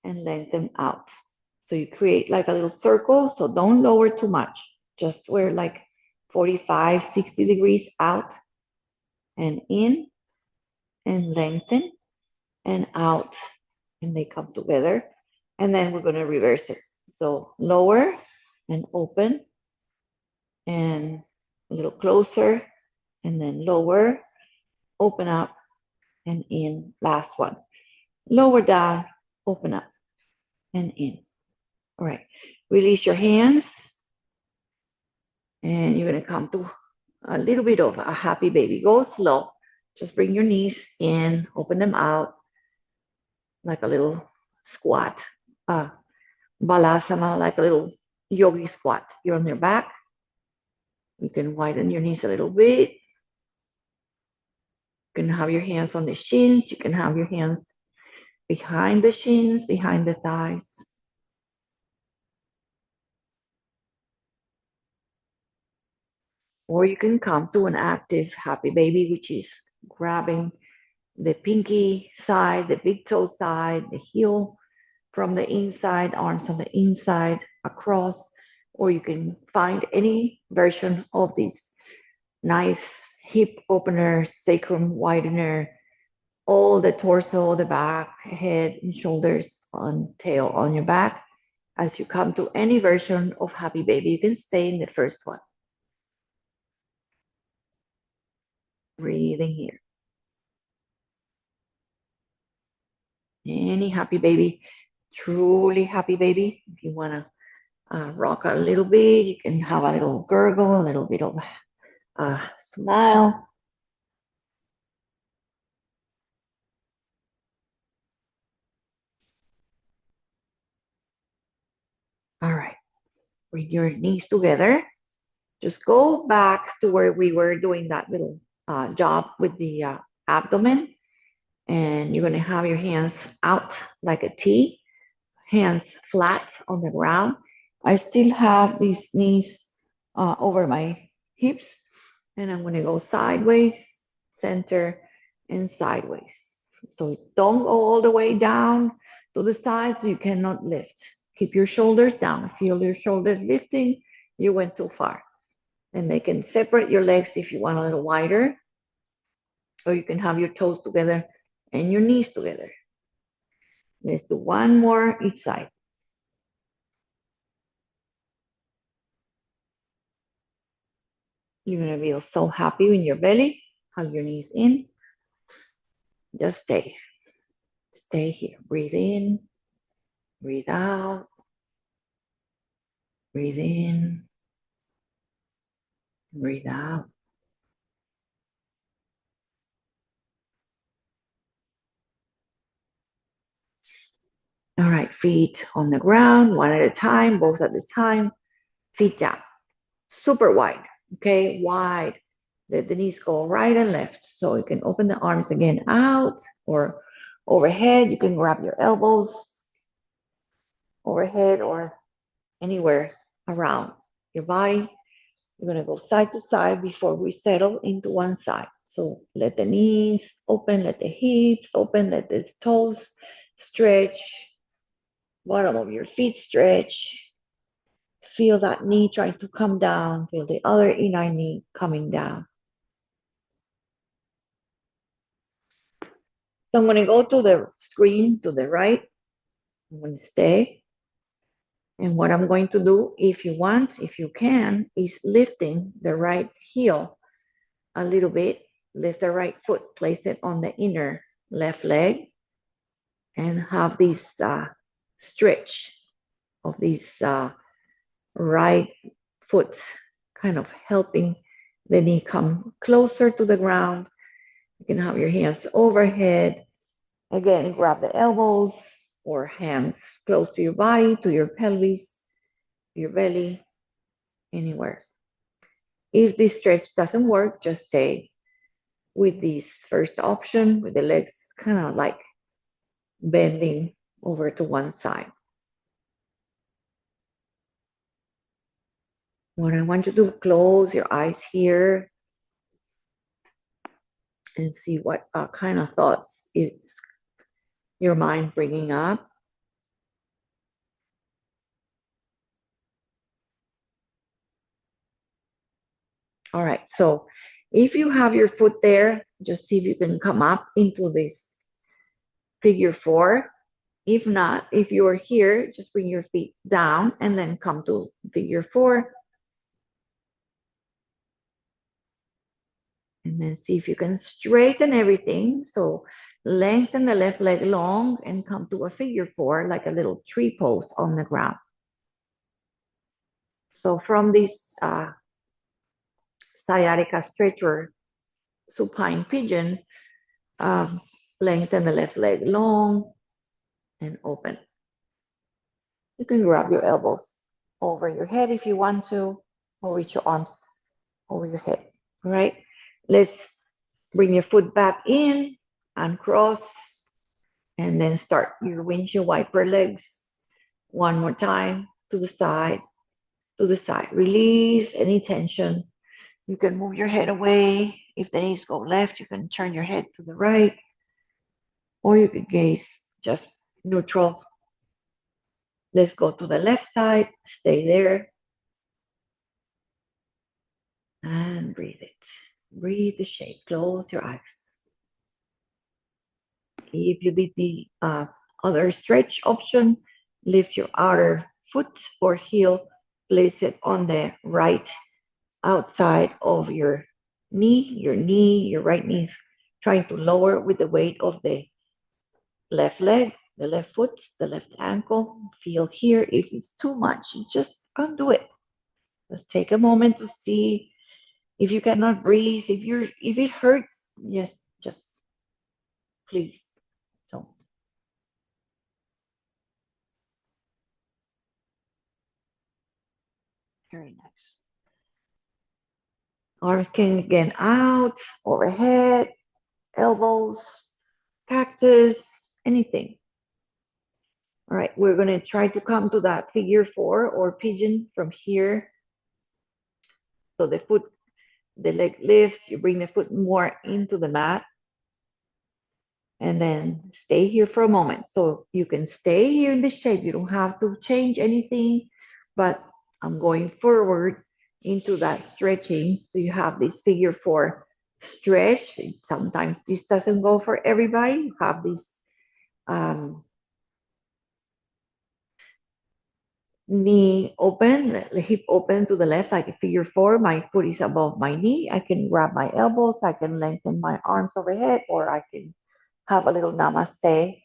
and lengthen out. So you create like a little circle. So don't lower too much. Just wear like 45, 60 degrees out and in and lengthen and out. And they come together. And then we're going to reverse it. So lower and open and a little closer and then lower, open up and in. Last one. Lower down, open up and in. All right. Release your hands. And you're going to come to a little bit of a happy baby. Go slow. Just bring your knees in, open them out like a little squat. Balasana, like a little yogi squat. You're on your back. You can widen your knees a little bit. You can have your hands on the shins. You can have your hands behind the shins, behind the thighs. Or you can come to an active happy baby, which is grabbing the pinky side, the big toe side, the heel from the inside, arms on the inside, across, or you can find any version of this nice hip opener, sacrum widener, all the torso, the back, head, and shoulders, on tail on your back. As you come to any version of happy baby, you can stay in the first one. Breathing here. Any happy baby, truly happy baby. If you want to rock a little bit, you can have a little gurgle, a little bit of smile. All right, bring your knees together. Just go back to where we were doing that little job with the abdomen. And you're going to have your hands out like a T. hands flat on the ground. I still have these knees over my hips, and I'm going to go sideways, center, and sideways. So don't go all the way down to the side so you cannot lift. Keep your shoulders down. Feel your shoulders lifting. You went too far. And they can separate your legs if you want a little wider, or you can have your toes together and your knees together. Let's do one more each side. You're gonna feel so happy in your belly. Hug your knees in. Just stay. Stay here. Breathe in. Breathe out. Breathe in. Breathe out. All right, feet on the ground, one at a time, both at a time. Feet down. Super wide. Okay, wide. Let the knees go right and left. So you can open the arms again out or overhead. You can grab your elbows overhead or anywhere around your body. You're going to go side to side before we settle into one side. So let the knees open, let the hips open, let the toes stretch, bottom of your feet stretch. Feel that knee trying to come down. Feel the other inner knee coming down. So I'm going to go to the screen to the right. I'm going to stay. And what I'm going to do, if you want, if you can, is lifting the right heel a little bit. Lift the right foot, place it on the inner left leg, and have this stretch of this right foot kind of helping the knee come closer to the ground. You can have your hands overhead. Again, grab the elbows or hands close to your body, to your pelvis, your belly, anywhere. If this stretch doesn't work, just stay with this first option, with the legs kind of like bending over to one side. What I want you to close your eyes here and see what kind of thoughts is your mind bringing up. All right, so if you have your foot there, just see if you can come up into this figure four. If not, if you are here, just bring your feet down and then come to figure four. And then see if you can straighten everything. So lengthen the left leg long and come to a figure four, like a little tree pose on the ground. So from this sciatica stretcher, supine pigeon, lengthen the left leg long and open. You can grab your elbows over your head if you want to, or reach your arms over your head. All right, let's bring your foot back in and cross, and then start your windshield wiper legs. One more time, to the side, to the side. Release any tension. You can move your head away. If the knees go left, you can turn your head to the right, or you can gaze just neutral. Let's go to the left side. Stay there. And breathe it. Breathe the shape. Close your eyes. If you did the other stretch option, lift your outer foot or heel, place it on the right outside of your knee, your right knee is trying to lower with the weight of the left leg, the left foot, the left ankle. Feel here. If it's too much, just undo it. Just take a moment to see if you cannot breathe, if it hurts, yes, just please don't. Very nice. Arms can again out, overhead, elbows, cactus, anything. All right, we're going to try to come to that figure 4 or pigeon from here. So the foot, the leg lifts, you bring the foot more into the mat and then stay here for a moment. So you can stay here in the shape. You don't have to change anything, but I'm going forward into that stretching. So you have this figure 4 stretch. Sometimes this doesn't go for everybody. You have this um, knee open, the hip open to the left, like a figure 4. My foot is above my knee. I can grab my elbows. I can lengthen my arms overhead, or I can have a little namaste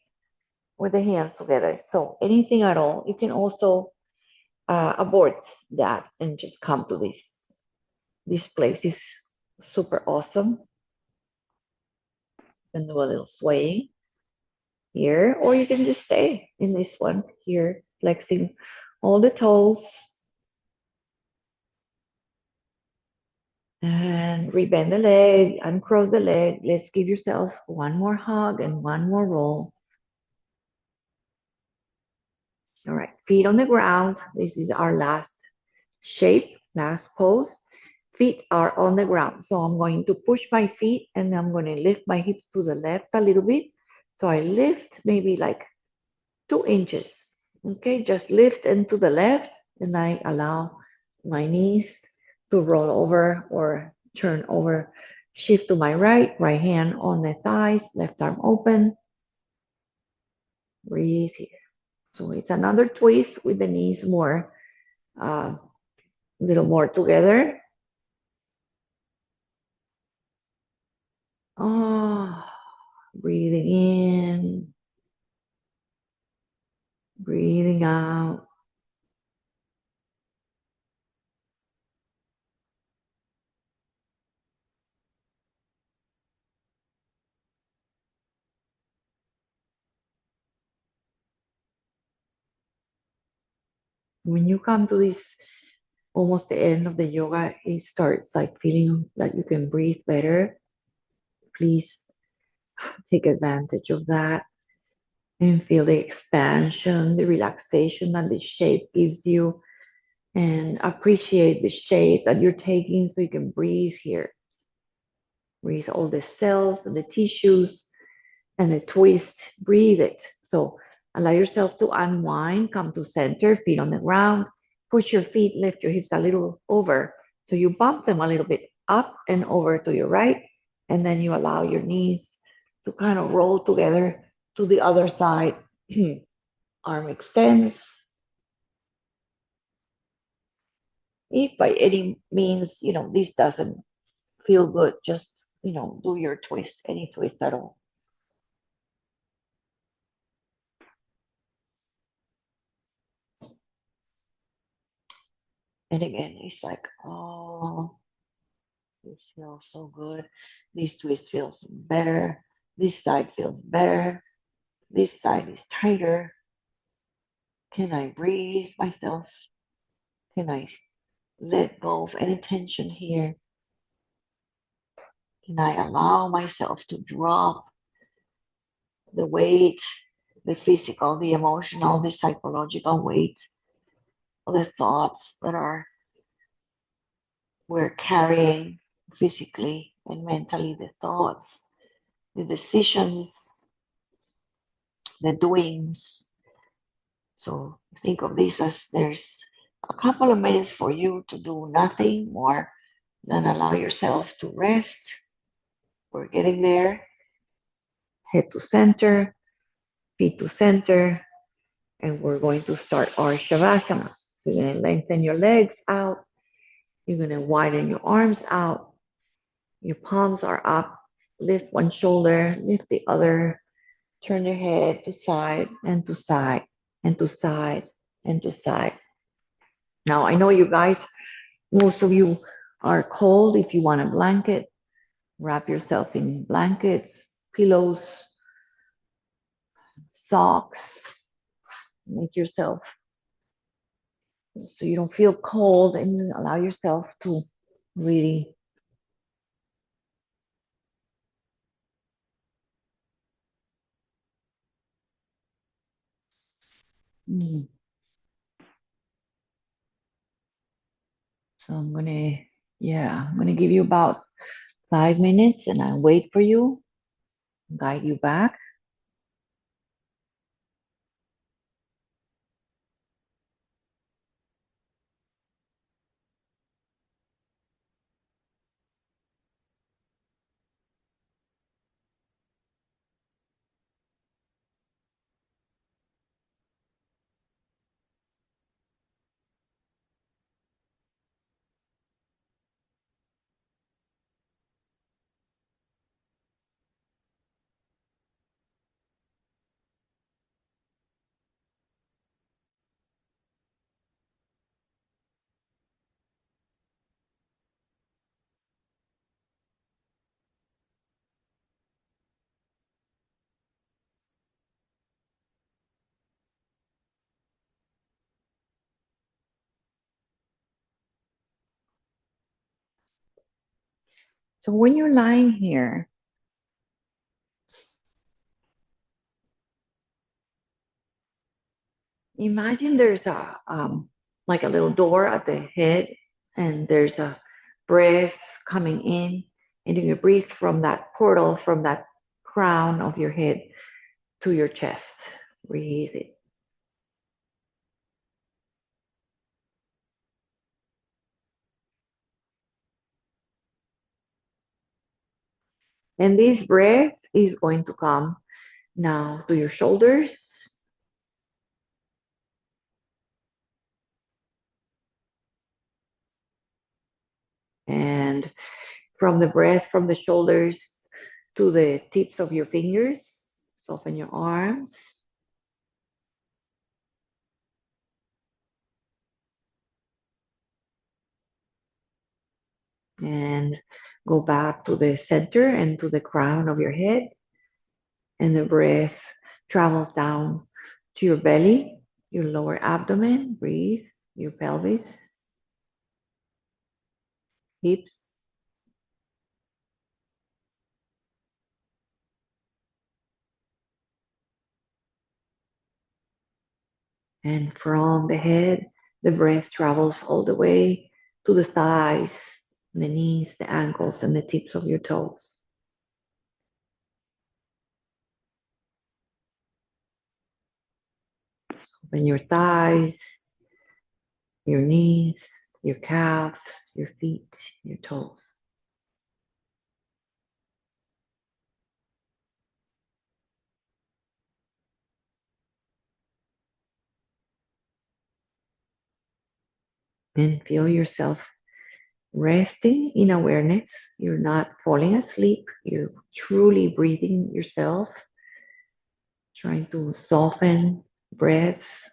with the hands together. So anything at all. You can also abort that and just come to this. This place is super awesome. You can do a little swaying here, or you can just stay in this one here, flexing all the toes. And rebend the leg, uncross the leg. Let's give yourself one more hug and one more roll. All right, feet on the ground. This is our last shape, last pose. Feet are on the ground. So I'm going to push my feet and I'm going to lift my hips to the left a little bit. So I lift maybe like 2 inches. Okay, just lift into the left and I allow my knees to roll over or turn over. Shift to my right, right hand on the thighs, left arm open. Breathe here. So it's another twist with the knees more, a little more together. Oh, breathing in, breathing out. When you come to this almost the end of the yoga, it starts like feeling like you can breathe better. Please take advantage of that and feel the expansion, the relaxation that the shape gives you, and appreciate the shape that you're taking so you can breathe here. Breathe all the cells and the tissues and the twist. Breathe it. So allow yourself to unwind, come to center, feet on the ground. Push your feet, lift your hips a little over. So you bump them a little bit up and over to your right. And then you allow your knees to kind of roll together to the other side. Arm extends. If by any means, this doesn't feel good, just, do your twist, any twist at all. And again, it's like, oh, it feels so good. This twist feels better. This side feels better. This side is tighter. Can I breathe myself? Can I let go of any tension here? Can I allow myself to drop the weight, the physical, the emotional, the psychological weight of the thoughts that we're carrying physically and mentally, the thoughts, the decisions, the doings. So think of this as there's a couple of minutes for you to do nothing more than allow yourself to rest. We're getting there. Head to center, feet to center, and we're going to start our Shavasana. So you're going to lengthen your legs out. You're going to widen your arms out. Your palms are up. Lift one shoulder, lift the other. Turn your head to side and to side and to side and to side. Now, I know you guys, most of you are cold. If you want a blanket, wrap yourself in blankets, pillows, socks. Make yourself so you don't feel cold and allow yourself to really Mm. So I'm gonna give you about 5 minutes and I'll wait for you, guide you back. So when you're lying here, imagine there's a like a little door at the head, and there's a breath coming in, and you breathe from that portal, from that crown of your head to your chest. Breathe it. And this breath is going to come now to your shoulders, and from the breath from the shoulders to the tips of your fingers. Soften your arms and go back to the center and to the crown of your head. And the breath travels down to your belly, your lower abdomen. Breathe, your pelvis, hips, and from the head, the breath travels all the way to the thighs, the knees, the ankles, and the tips of your toes. Open your thighs, your knees, your calves, your feet, your toes. And feel yourself resting in awareness. You're not falling asleep. You're truly breathing yourself, trying to soften breaths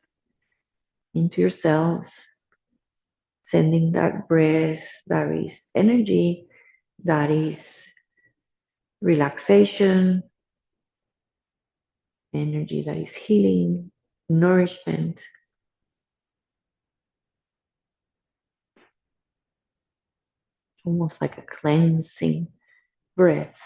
into yourselves, sending that breath that is energy, that is relaxation, energy that is healing, nourishment, almost like a cleansing breath.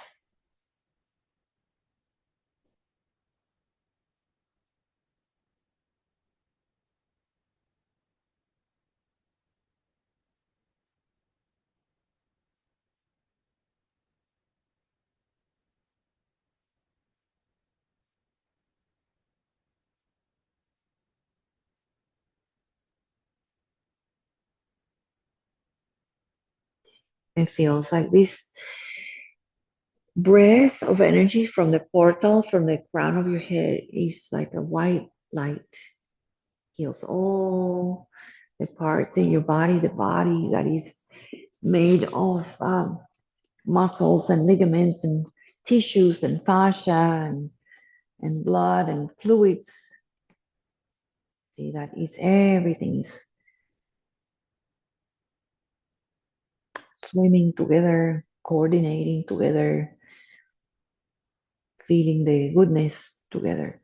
It feels like this breath of energy from the portal, from the crown of your head, is like a white light. Heals all the parts in your body, the body that is made of muscles and ligaments and tissues and fascia and blood and fluids. See, that is everything is swimming together, coordinating together, feeling the goodness together.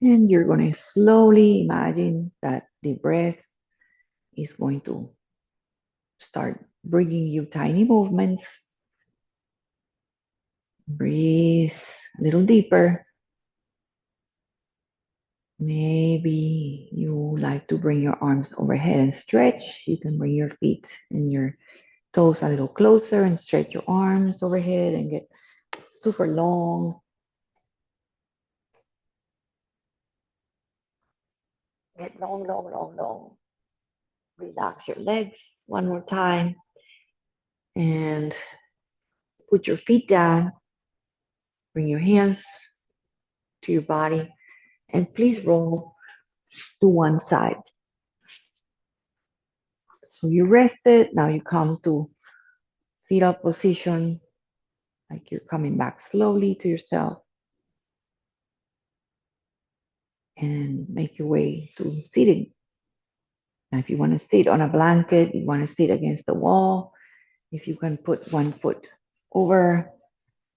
And you're going to slowly imagine that the breath is going to start bringing you tiny movements. Breathe a little deeper. Maybe you like to bring your arms overhead and stretch. You can bring your feet and your toes a little closer and stretch your arms overhead and get super long. Get long, long, long, long. Relax your legs one more time and put your feet down. Bring your hands to your body and please roll to one side. So you rested. Now you come to feet up position, like you're coming back slowly to yourself and make your way to sitting. Now, if you want to sit on a blanket, you want to sit against the wall, if you can put one foot over,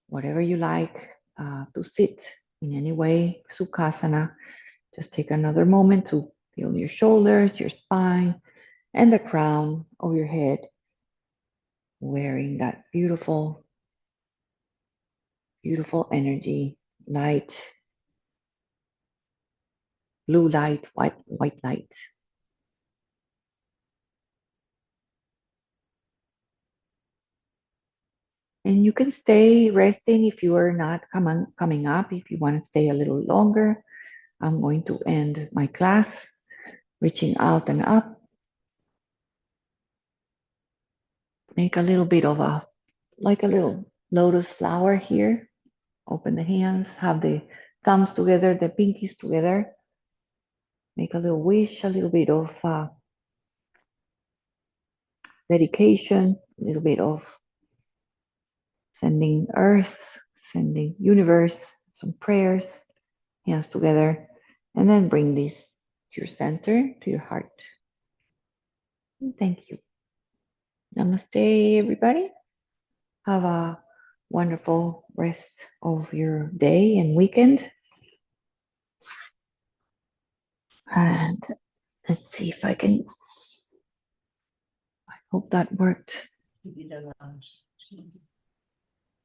whatever you like to sit in any way, Sukhasana. Just take another moment to feel your shoulders, your spine, and the crown of your head, wearing that beautiful, beautiful energy, light, blue light, white light. And you can stay resting if you are not coming up. If you want to stay a little longer, I'm going to end my class, reaching out and up. Make a little bit of like a little lotus flower here. Open the hands, have the thumbs together, the pinkies together. Make a little wish, a little bit of dedication, a little bit of sending earth, sending universe, some prayers, hands together, and then bring this to your center, to your heart. And thank you. Namaste, everybody. Have a wonderful rest of your day and weekend. And let's see if I can, I hope that worked.